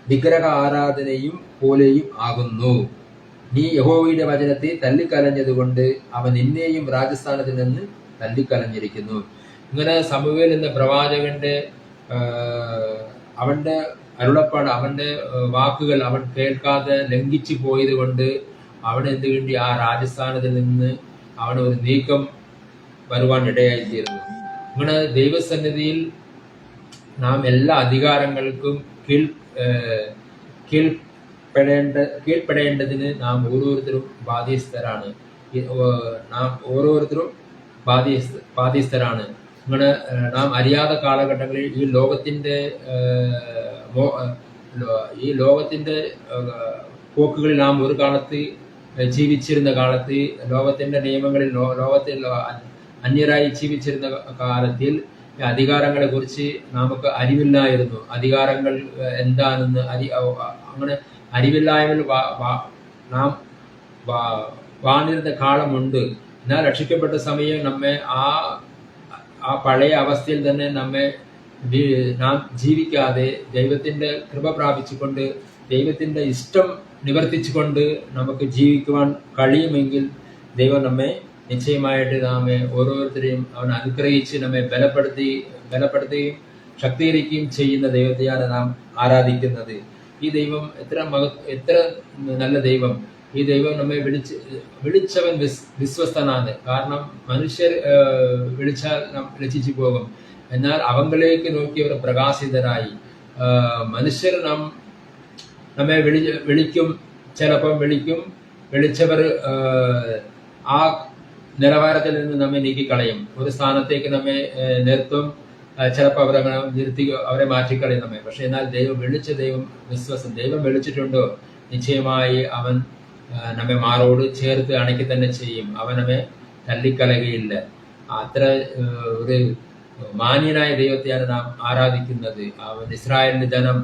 വിഗ്രഹ ആരാധനയും പോലെയും ആകുന്നു. നീ യഹോവയുടെ വചനത്തെ തള്ളിക്കളഞ്ഞതുകൊണ്ട് അവൻ നിന്നെയും രാജസ്ഥാനത്തിൽ നിന്ന് തള്ളിക്കളഞ്ഞിരിക്കുന്നു. ഇങ്ങനെ സമൂവേൽ എന്ന പ്രവാചകന്റെ അവന്റെ അരുളപ്പാട്, അവന്റെ വാക്കുകൾ അവൻ കേൾക്കാതെ ലംഘിച്ചു പോയത് കൊണ്ട് അവൻ എന്ത് വേണ്ടി ആ രാജസ്ഥാനത്തിൽ നിന്ന് അവന് ഒരു നീക്കം വരുവാൻ ഇടയായിത്തീരുന്നു. ഇങ്ങനെ ദൈവസന്നിധിയിൽ നാം എല്ലാ അധികാരങ്ങൾക്കും കീഴ്പ്പെടേണ്ടതിന് നാം ഓരോരുത്തരും ബാധ്യസ്ഥരാണ്. നാം ഓരോരുത്തരും ബാധ്യസ്ഥരാണ്. അങ്ങനെ നാം അറിയാത്ത കാലഘട്ടങ്ങളിൽ ഈ ലോകത്തിന്റെ പോക്കുകളിൽ നാം ഒരു കാലത്ത് ജീവിച്ചിരുന്ന കാലത്ത്, ലോകത്തിന്റെ നിയമങ്ങളിൽ ലോകത്തിൽ അന്യരായി ജീവിച്ചിരുന്ന കാലത്തിൽ അധികാരങ്ങളെ കുറിച്ച് നമുക്ക് അറിവില്ലായിരുന്നു. അധികാരങ്ങൾ എന്താണെന്ന് അങ്ങനെ അറിവില്ലായ്മയിൽ നാം വാണിരുന്ന കാലമുണ്ട്. എന്നാൽ രക്ഷിക്കപ്പെട്ട സമയം നമ്മെ ആ പഴയ അവസ്ഥയിൽ തന്നെ നാം ജീവിക്കാതെ ദൈവത്തിന്റെ കൃപ പ്രാപിച്ചുകൊണ്ട് ദൈവത്തിന്റെ ഇഷ്ടം നിവർത്തിച്ചുകൊണ്ട് നമുക്ക് ജീവിക്കുവാൻ കഴിയുമെങ്കിൽ ദൈവം നമ്മെ നിശ്ചയമായിട്ട് നമ്മെ ഓരോരുത്തരെയും അവൻ അനുഗ്രഹിച്ച് നമ്മെ ബലപ്പെടുത്തുകയും ശക്തീകരിക്കുകയും ചെയ്യുന്ന ദൈവത്തെയാണ് നാം ആരാധിക്കുന്നത്. ഈ ദൈവം എത്ര നല്ല ദൈവം! ഈ ദൈവം നമ്മെ വിളിച്ചവൻ വിശ്വസ്തനാണ്. കാരണം മനുഷ്യർ വിളിച്ചാൽ നാം ലജ്ജിച്ചു പോകും. എന്നാൽ അവങ്ങളിലേക്ക് നോക്കിയവർ പ്രകാശിതരായി. മനുഷ്യർ നമ്മെ വിളിക്കും, ചിലപ്പം വിളിച്ചവർ ആ നിലവാരത്തിൽ നിന്ന് നമ്മെ നീക്കിക്കളയും. ഒരു സ്ഥാനത്തേക്ക് നമ്മെ നിർത്തും, ചിലപ്പോൾ അവരെ മാറ്റിക്കളയും നമ്മെ. പക്ഷെ എന്നാൽ വിളിച്ച ദൈവം വിശ്വാസം. ദൈവം വിളിച്ചിട്ടുണ്ടോ നിശ്ചയമായി അവൻ നമ്മെ മാറോട് ചേർത്ത് അണയ്ക്ക് തന്നെ ചെയ്യും. അവൻ നമ്മെ തള്ളിക്കളയുകയില്ല. അത്ര ഒരു മാന്യനായ ദൈവത്തെയാണ് നാം ആരാധിക്കുന്നത്. അവൻ ഇസ്രായേലിന്റെ ജനം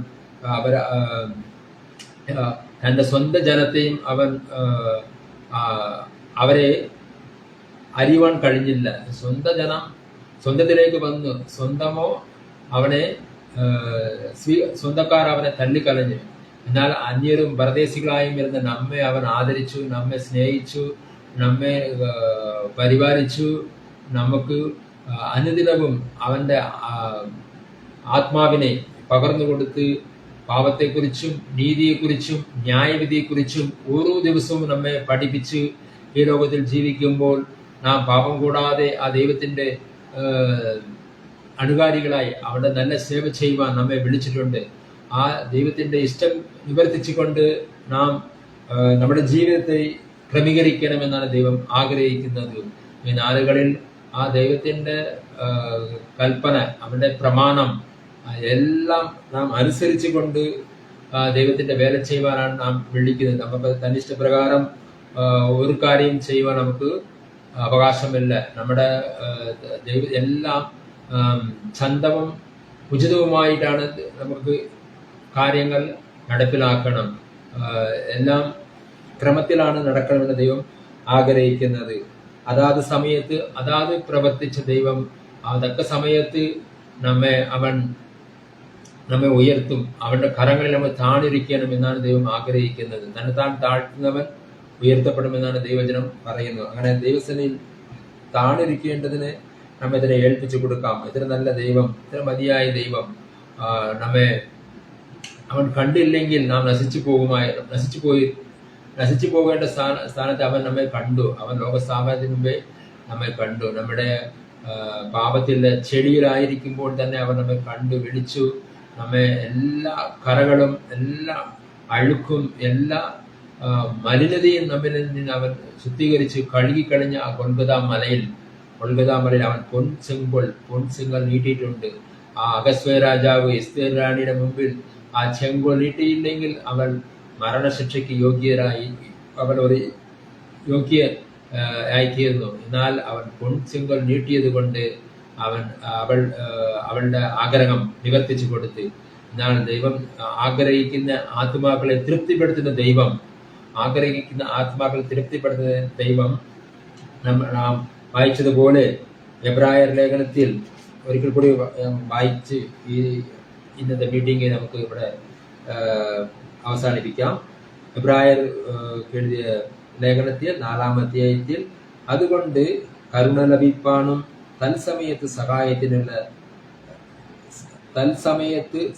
തന്റെ സ്വന്തം ജനത്തെയും അവരെ അറിയുവാൻ കഴിഞ്ഞില്ല. സ്വന്തം ജനം സ്വന്തത്തിലേക്ക് വന്നു, സ്വന്തക്കാർ അവനെ തള്ളിക്കളഞ്ഞു. എന്നാൽ അന്യരും പരദേശികളായും വരുന്ന നമ്മെ അവൻ ആദരിച്ചു, നമ്മെ സ്നേഹിച്ചു, നമ്മെ പരിപാലിച്ചു. നമുക്ക് അനുദിനവും അവന്റെ ആത്മാവിനെ പകർന്നു കൊടുത്ത് പാപത്തെക്കുറിച്ചും നീതിയെക്കുറിച്ചും ന്യായവിധിയെക്കുറിച്ചും ഓരോ ദിവസവും നമ്മെ പഠിപ്പിച്ച് ഈ ലോകത്തിൽ ജീവിക്കുമ്പോൾ നാം പാപം കൂടാതെ ആ ദൈവത്തിന്റെ അനുകാരികളായി അവിടെ നല്ല സേവ ചെയ്യുവാൻ നമ്മെ വിളിച്ചിട്ടുണ്ട്. ആ ദൈവത്തിന്റെ ഇഷ്ടം നിവർത്തിച്ചുകൊണ്ട് നാം നമ്മുടെ ജീവിതത്തെ ക്രമീകരിക്കണമെന്നാണ് ദൈവം ആഗ്രഹിക്കുന്നത്. ഈ നാളുകളിൽ ആ ദൈവത്തിന്റെ കൽപ്പന, അവന്റെ പ്രമാണം എല്ലാം നാം അനുസരിച്ചു കൊണ്ട് ദൈവത്തിന്റെ വേല ചെയ്യുവാനാണ് നാം വിളിക്കുന്നത്. നമുക്ക് തന്നിഷ്ടപ്രകാരം ഒരു കാര്യം ചെയ്യുവാൻ നമുക്ക് അവകാശമില്ല. നമ്മുടെ എല്ലാം ചന്തവും ഉചിതവുമായിട്ടാണ് നമുക്ക് കാര്യങ്ങൾ നടപ്പിലാക്കണം. എല്ലാം ക്രമത്തിലാണ് നടക്കണമെന്ന് ദൈവം ആഗ്രഹിക്കുന്നത്. അതാത് സമയത്ത് അതാത് പ്രവർത്തിച്ച ദൈവം അതൊക്കെ സമയത്ത് നമ്മെ ഉയർത്തും. അവന്റെ കരങ്ങളിൽ നമ്മൾ താണിരിക്കണം എന്നാണ് ദൈവം ആഗ്രഹിക്കുന്നത്. തന്നെ താൻ താഴ്ത്തുന്നവൻ ഉയർത്തപ്പെടുമെന്നാണ് ദൈവജനം പറയുന്നത്. അങ്ങനെ ദൈവസേനയിൽ താണിരിക്കേണ്ടതിന് നമ്മെ ഇതിനെ ഏൽപ്പിച്ചു കൊടുക്കാം. ഇത്ര നല്ല ദൈവം, ഇത്ര മതിയായ ദൈവം അവൻ കണ്ടില്ലെങ്കിൽ നാം നശിച്ചു പോകേണ്ട സ്ഥാനത്ത് അവൻ നമ്മെ കണ്ടു. അവൻ ലോകസ്ഥാപനത്തിന് മുമ്പേ നമ്മെ കണ്ടു. നമ്മുടെ പാപത്തിലെ ചെടിയിലായിരിക്കുമ്പോൾ തന്നെ അവൻ നമ്മെ കണ്ടു, വിളിച്ചു. നമ്മെ എല്ലാ കറകളും എല്ലാ അഴുക്കും എല്ലാ മലിനതയും നമ്മിൽ നിന്ന് അവൻ ശുദ്ധീകരിച്ച് കഴുകിക്കളഞ്ഞ ആ കൊൽഗത മലയിൽ അവൻ പൊൻചെങ്കോൽ നീട്ടിയിട്ടുണ്ട്. ആ അഗസ്വ രാജാവ് എസ്തേർ റാണിയുടെ മുമ്പിൽ ആ ചെങ്കോൽ നീട്ടിയില്ലെങ്കിൽ അവൾ മരണശിക്ഷയ്ക്ക് യോഗ്യയായിത്തീർന്നു. എന്നാൽ അവൻ പൊൻചെങ്കോൽ നീട്ടിയത് കൊണ്ട് അവളുടെ ആഗ്രഹം നിവർത്തിച്ചു കൊടുത്ത്. എന്നാൽ ദൈവം ആഗ്രഹിക്കുന്ന ആത്മാക്കളെ തൃപ്തിപ്പെടുത്തുന്ന ദൈവം നാം വായിച്ചതുപോലെ എബ്രായർ ലേഖനത്തിൽ ഒരിക്കൽ കൂടി വായിച്ച് ഈ ഇന്നത്തെ മീറ്റിംഗ് നമുക്ക് ഇവിടെ അവസാനിപ്പിക്കാം. എബ്രായർ എഴുതിയ ലേഖനത്തിൽ 4-ാം അധ്യായത്തിൽ അതുകൊണ്ട് കരുണ ലഭിപ്പാനും തൽസമയത്ത്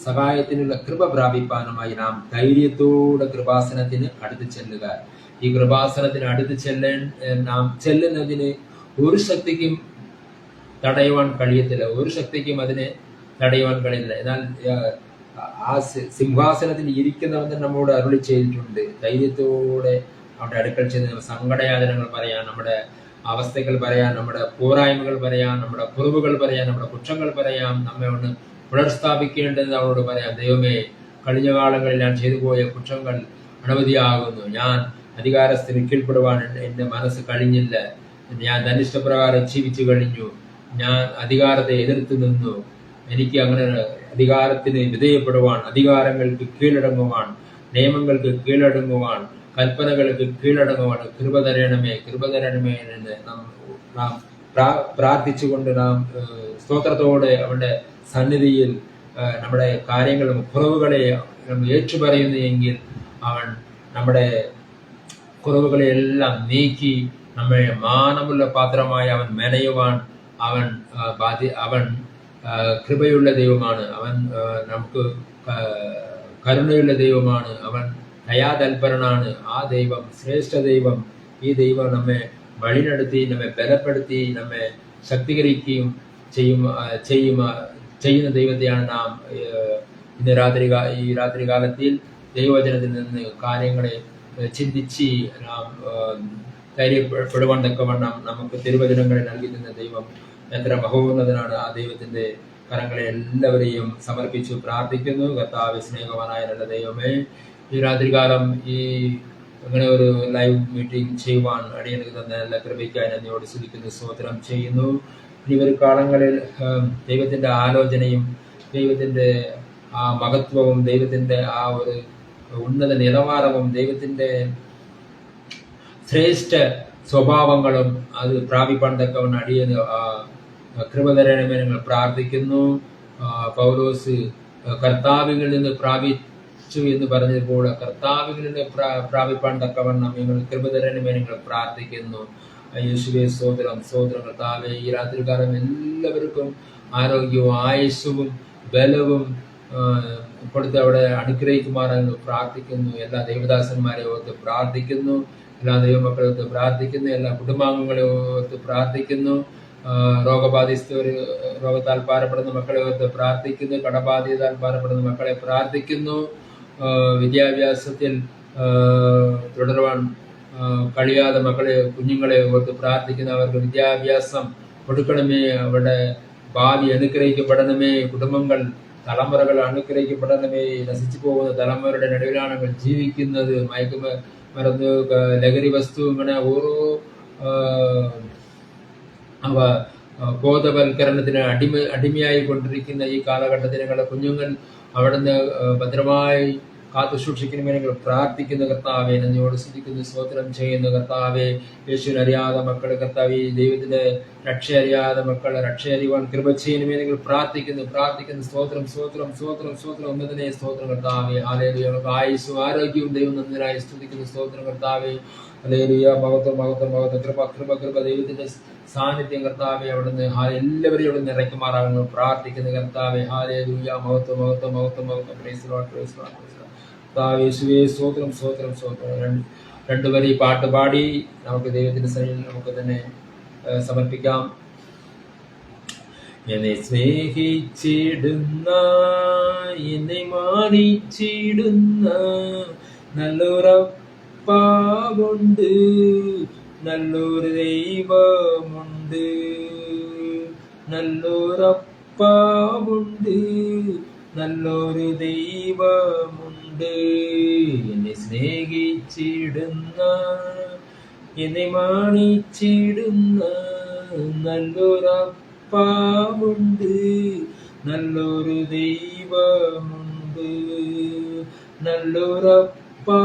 സഹായത്തിനുള്ള കൃപ പ്രാപിപ്പാനുമായി നാം ധൈര്യത്തോടെ കൃപാസനത്തിന് അടുത്ത് ചെല്ലുക. ഈ കൃപാസനത്തിന് അടുത്ത് നാം ചെല്ലുന്നതിന് ഒരു ശക്തിക്കും തടയുവാൻ കഴിയത്തില്ല. അതിനെ തടയുവാൻ കഴിയില്ല. എന്നാൽ ആ സിംഹാസനത്തിൽ ഇരിക്കുന്നവൻ നമ്മോട് അരുളി ചെയ്തിട്ടുണ്ട്. ധൈര്യത്തോടെ അവിടെ അടുക്കൽ ചെന്ന് സങ്കടയാതനകൾ പറയാൻ, നമ്മുടെ അവസ്ഥകൾ പറയാൻ, നമ്മുടെ പോരായ്മകൾ പറയാൻ, നമ്മുടെ കുറവുകൾ പറയാൻ, നമ്മുടെ കുറ്റങ്ങൾ പറയാം, നമ്മെ ഒന്ന് പുനർസ്ഥാപിക്കേണ്ടത് അവരോട് പറയാം. ദൈവമേ, കഴിഞ്ഞ കാലങ്ങളിൽ ഞാൻ ചെയ്തു പോയ കുറ്റങ്ങൾ അനവധിയാകുന്നു. ഞാൻ അധികാരത്തിന് കീഴ്പ്പെടുവാൻ എൻ്റെ മനസ്സ് കഴിഞ്ഞില്ല. ഞാൻ തന്നിഷ്ടപ്രകാരം ജീവിച്ചു കഴിഞ്ഞു. ഞാൻ അധികാരത്തെ എതിർത്ത് നിന്നു. എനിക്ക് അങ്ങനെ അധികാരത്തിന് വിധേയപ്പെടുവാൻ, അധികാരങ്ങൾക്ക് കീഴടങ്ങുവാൻ, നിയമങ്ങൾക്ക് കീഴടങ്ങുവാൻ, കൽപ്പനകൾക്ക് കീഴടങ്ങുവാൻ കൃപ തരണമേ, കൃപ തരണമേ എന്ന് നാം പ്രാർത്ഥിച്ചുകൊണ്ട് നാം സ്തോത്രത്തോടെ അവന്റെ സന്നിധിയിൽ നമ്മുടെ കാര്യങ്ങളും കുറവുകളെ ഏറ്റുപറയുന്നു എങ്കിൽ അവൻ നമ്മുടെ കുറവുകളെ എല്ലാം നീക്കി നമ്മെ മാനമുള്ള പാത്രമായി അവൻ മെനയുവാൻ അവൻ കൃപയുള്ള ദൈവമാണ്. അവൻ നമുക്ക് കരുണയുള്ള ദൈവമാണ്. അവൻ ദയാതൽപരനാണ്. ആ ദൈവം ശ്രേഷ്ഠ ദൈവം. ഈ ദൈവം നമ്മെ വഴി നടത്തി, നമ്മെ ബലപ്പെടുത്തി, നമ്മെ ശക്തീകരിക്കുകയും ചെയ്യുന്ന ദൈവത്തെയാണ് നാം ഈ രാത്രികാലത്തിൽ ദൈവവചനത്തിൽ നിന്ന് കാര്യങ്ങളെ ചിന്തിച്ച് നാം ധൈര്യപ്പെടുവാൻ തക്കവണ്ണം നമുക്ക് തിരുവചനങ്ങളെ നൽകി തന്ന ദൈവം എത്ര മഹോന്നതനാണ്. ആ ദൈവത്തിന്റെ കരങ്ങളെ എല്ലാവരെയും സമർപ്പിച്ചു പ്രാർത്ഥിക്കുന്നു. കർത്താവേ, സ്നേഹവാനായ നല്ല ദൈവമേ, ഈ രാത്രികാലം ഈ അങ്ങനെ ഒരു ലൈവ് മീറ്റിംഗ് ചെയ്യുവാൻ അടിയനക്ക് തന്ന എല്ലാ കൃപയ്ക്കായി നന്ദിയോട് സ്തുതിക്കുന്നു, സ്തോത്രം ചെയ്യുന്നു. ഇനി വരും കാലങ്ങളിൽ ദൈവത്തിന്റെ ആലോചനയും ദൈവത്തിന്റെ ആ മഹത്വവും ദൈവത്തിന്റെ ആ ഒരു ഉന്നത നിലവാരവും ദൈവത്തിന്റെ ശ്രേഷ്ഠ സ്വഭാവങ്ങളും അത് പ്രാപിപ്പാൻ തക്കവണ്ണം അടിയന് കൃപ തരണമേ ഞങ്ങൾ പ്രാർത്ഥിക്കുന്നു. പൗലോസ് കർത്താവിൽ നിന്ന് പ്രാപിച്ചു എന്ന് പറഞ്ഞതുപോലെ കർത്താവിൽ നിന്ന് പ്രാപിപ്പാൻ തക്കവണ്ണം ഞങ്ങൾ കൃപ തരണമേ ഞങ്ങൾ പ്രാർത്ഥിക്കുന്നു. യേശുവേ, സ്തോത്രം സ്തോത്രം. കർത്താവേ, ഈ രാത്രികാലം എല്ലാവർക്കും ആരോഗ്യവും ആയുസ്സും ബലവും കൊടുത്ത് അവിടെ അനുഗ്രഹിക്കുമാറാണ് പ്രാർത്ഥിക്കുന്നു. എല്ലാ ദൈവദാസന്മാരെ ഓർത്ത് പ്രാർത്ഥിക്കുന്നു, എല്ലാ ദൈവമക്കളെ ഓർത്ത് പ്രാർത്ഥിക്കുന്നു, എല്ലാ കുടുംബാംഗങ്ങളെ ഓർത്ത് പ്രാർത്ഥിക്കുന്നു. രോഗത്താൽ ഭാരപ്പെടുന്ന മക്കളെ ഓർത്ത് പ്രാർത്ഥിക്കുന്നു. കടബാധിതത്താൽ ഭാരപ്പെടുന്ന മക്കളെ പ്രാർത്ഥിക്കുന്നു. വിദ്യാഭ്യാസത്തിൽ തുടരുവാൻ കഴിയാതെ കുഞ്ഞുങ്ങളെ ഓർത്ത് പ്രാർത്ഥിക്കുന്നു. അവർക്ക് വിദ്യാഭ്യാസം കൊടുക്കണമേ, അവരുടെ ഭാവി അനുഗ്രഹിക്കപ്പെടണമേ, കുടുംബങ്ങൾ തലമുറകൾ അനുഗ്രഹിക്കപ്പെടണമേ. നശിച്ചു പോകുന്ന തലമുറയുടെ നടുവിലാണ് ജീവിക്കുന്നത്. മയക്കുമരുന്ന്, ലഹരി വസ്തു, ഇങ്ങനെ ഓരോ ബോധവൽക്കരണത്തിന് അടിമയായി കൊണ്ടിരിക്കുന്ന ഈ കാലഘട്ടത്തിൽ ഞങ്ങളുടെ കുഞ്ഞുങ്ങൾ അവിടുന്ന് ഭദ്രമായി കാത്തു സൂക്ഷിക്കണമേ ഞങ്ങൾ പ്രാർത്ഥിക്കുന്ന കർത്താവെ, നന്ദിയോട് സ്തുതിക്കുന്നു, സ്തോത്രം ചെയ്യുന്ന കർത്താവെ. യേശുവിനെ അറിയാതെ മക്കൾ, കർത്താവെ, ദൈവത്തിന്റെ രക്ഷ അറിയാതെ മക്കൾ രക്ഷ അറിയുവാൻ കൃപ ചെയ്യണമേ ഞങ്ങൾ പ്രാർത്ഥിക്കുന്നു. സ്തോത്രം സ്തോത്രം സ്തോത്രം സ്തോത്രം ഒന്നതിനെ സ്തോത്രം കർത്താവെ. ഹല്ലേലൂയ. ഞങ്ങൾക്ക് ആയുസ്സും ആരോഗ്യവും ദൈവം നന്ദിനായി സ്തുതിക്കുന്നു, സ്തോത്രം കർത്താവെ. ഹല്ലേലൂയ. മഹത്വം മഹത്വം മഹത്വം. കൃപ കൃപ കൃപ. ദൈവത്തിന്റെ സാന്നിധ്യം കർത്താവെ അവിടുന്ന് എല്ലാവരെയും അവിടെ നിറയ്ക്കുമാറാകുന്നു പ്രാർത്ഥിക്കുന്ന കർത്താവെ. ഹല്ലേലൂയ. മഹത്വം മഹത്വം മഹത്വം മഹത്വം. Price the Lord, price the Lord. യേശുവേ, സ്തോത്രം സ്തോത്രം സ്തോത്രം. രണ്ടുപേരും ഈ പാട്ട് പാടി നമുക്ക് ദൈവത്തിന്റെ സന്നിധിയിൽ നമുക്ക് തന്നെ സമർപ്പിക്കാം. എന്നെ സ്നേഹിച്ചിടുന്ന, എന്നെ മാനിച്ചിടുന്ന നല്ലൊരപ്പാവുണ്ട്, നല്ലൊരു ദൈവമുണ്ട്, നല്ലൊരപ്പാവുണ്ട്, നല്ലൊരു ദൈവമുണ്ട്. എന്നെ സ്നേഹിച്ചിടുന്ന, എന്നെ മാനിച്ചിടുന്ന നല്ലൊരപ്പാവുണ്ട്, നല്ലൊരു ദൈവമുണ്ട്, നല്ലൊരപ്പാവുണ്ട്,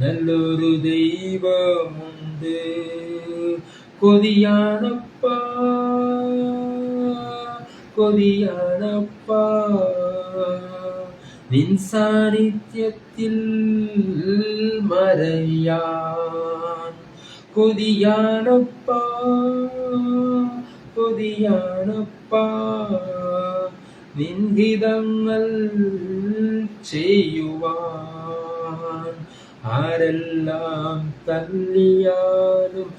നല്ലൊരു ദൈവമുണ്ട്. കൊതിയാണപ്പാ, കൊതിയാണപ്പാ നിൻ സാന്നിധ്യത്തിൽ മറയാൻ. കൊതിയാണപ്പാ, കൊതിയാണപ്പാ നിൻ ഹിതങ്ങൾ ചെയ്യുവാൻ. ആരെല്ലാം തല്ലിയാലും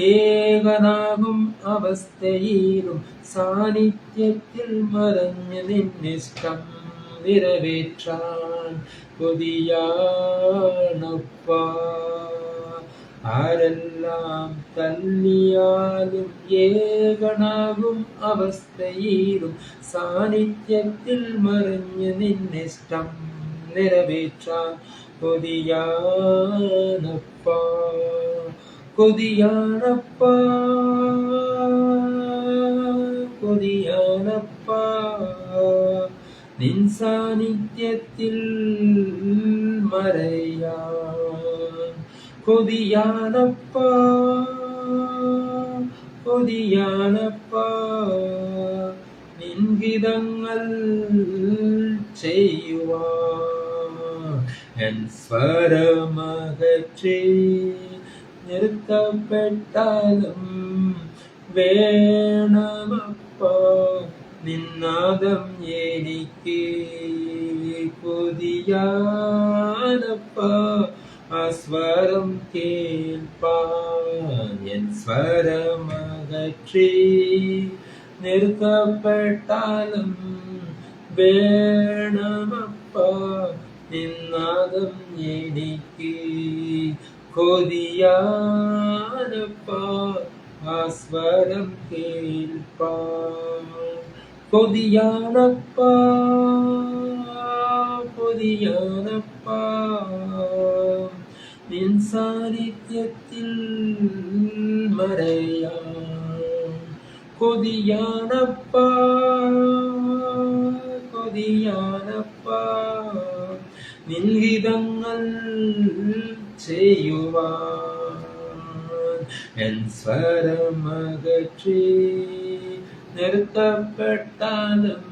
ഏകനാകും അവസ്ഥയിലും സാന്നിധ്യത്തിൽ മറഞ്ഞ് നിന്നിഷ്ടം നിറവേറ്റാൻ കൊതിയാണപ്പാ. ആരെല്ലാം തല്ലിയാലും ഏകനാകും അവസ്ഥയിലും സാന്നിധ്യത്തിൽ മറിഞ്ഞ് നിന്നിഷ്ടം നിറവേറ്റാൻ കൊതിയാണപ്പാ. കൊതിയാണപ്പാ, കൊതിയാണപ്പാ, നിൻ സാന്നിധ്യത്തിൽ മറയാൻ കൊതിയാണപ്പാ, കൊതിയാണപ്പാ, നിൻഹിതങ്ങൾ ചെയ്യുവാൻ എൻ സ്വരമകറ്റി നിർത്തപ്പെട്ടാലും വേണമപ്പാ നിന്നാദം എനിക്ക് കൊതിയാണപ്പാ. ആ സ്വരം കേൾപ്പാൻ എൻ സ്വരമകറ്റി നിർത്തപ്പെട്ടാലും വേണമപ്പാ നിന്നാദം എനിക്ക് കൊതിയാണപ്പാ. ആ സ്വരം കേൾപ്പാൻ കൊതിയാണപ്പാ, കൊതിയാണപ്പാ, നിൻ സാന്നിധ്യത്തിൽ മറയാൻ കൊതിയാണപ്പാ, കൊതിയാണപ്പാ, നിൻഹിതങ്ങൾ ചെയ്യുവാൻ എൻ സ്വരമകറ്റി നിർത്തപ്പെട്ടാലും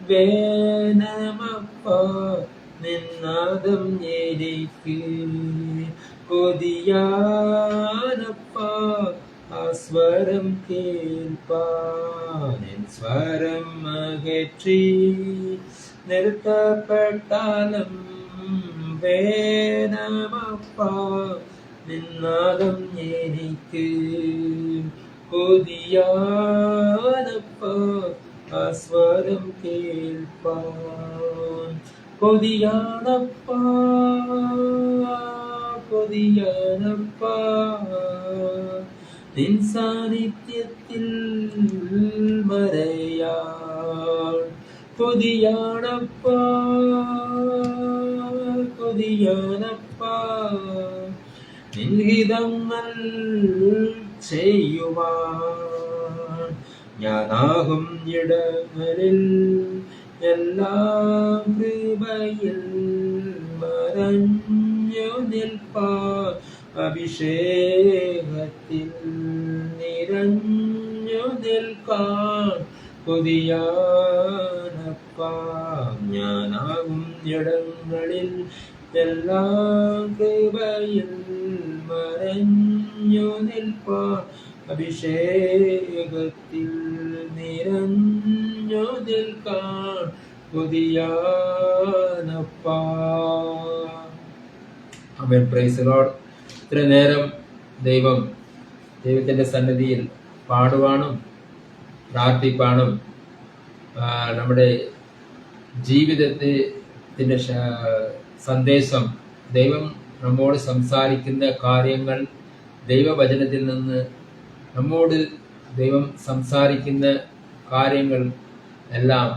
വേണമപ്പാ നിന്നാദം എനിക്ക് കൊതിയാണപ്പാ. ആ സ്വരം കേൾപ്പാൻ എൻ സ്വരം അകറ്റി നിർത്തപ്പെട്ടാലും വേണമപ്പാ നിന്നാദം എനിക്ക് കൊതിയാണപ്പാ. ആ സ്വരം കേൾപ്പാൻ കൊതിയാണപ്പാ, കൊതിയാണപ്പാ, നിൻ സാന്നിധ്യത്തിൽ മറയാൻ കൊതിയാണപ്പാ, കൊതിയാണപ്പാ, നിൻഹിതങ്ങൾ ചെയ്യുവാൻ ഞാനാകും ഇടങ്ങളിൽ എല്ലാം കൃപയിൽ മറഞ്ഞു നിൽപ്പാൻ അഭിഷേകത്തിൽ നിറഞ്ഞു നിൽക്കാൻ കൊതിയാണപ്പാ. ഞാനാകും ഇടങ്ങളിൽ എല്ലാം കൃപയിൽ മറഞ്ഞു നിൽപ്പാൻ അഭിഷേകത്തിൽ നിറഞ്ഞു നിൽക്കാൻ കൊതിയാണപ്പാ. ആമേൻ. Praise the lord. ഇത്ര നേരം ദൈവത്തിന്റെ സന്നിധിയിൽ പാടുവാനും പ്രാർത്ഥിപ്പാനും നമ്മുടെ ജീവിതത്തിന്റെ സന്ദേശം ദൈവം നമ്മോട് സംസാരിക്കുന്ന കാര്യങ്ങൾ ദൈവവചനത്തിൽ നിന്ന് നമ്മോട് ദൈവം സംസാരിക്കുന്ന കാര്യങ്ങൾ എല്ലാം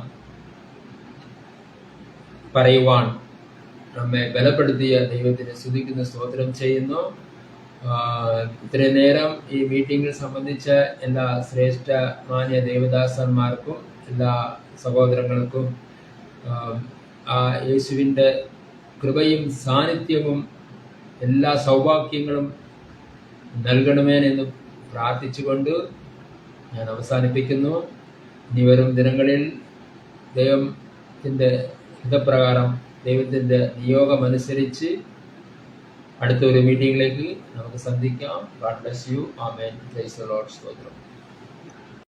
പറയുവാൻ നമ്മെ ബലപ്പെടുത്തിയ ദൈവത്തിന് സ്തുതിക്കുന്ന സ്തോത്രം ചെയ്യുന്നു. ഇത്രയും നേരം ഈ മീറ്റിംഗിൽ സംബന്ധിച്ച എല്ലാ ശ്രേഷ്ഠ മാന്യ ദേവദാസന്മാർക്കും എല്ലാ സഹോദരങ്ങൾക്കും ആ യേശുവിൻ്റെ കൃപയും സാന്നിധ്യവും എല്ലാ സൗഭാഗ്യങ്ങളും നൽകണമെന്ന് പ്രാർത്ഥിച്ചുകൊണ്ട് ഞാൻ അവസാനിപ്പിക്കുന്നു. ഇനി വരും ദിനങ്ങളിൽ ദൈവത്തിൻ്റെ ഹിതപ്രകാരം ദൈവത്തിൻ്റെ നിയോഗമനുസരിച്ച് അടുത്തൊരു മീറ്റിംഗിലേക്ക് നമുക്ക് സന്ധിക്കാം. God bless you. Amen. Praise the lord. സ്തോത്രം.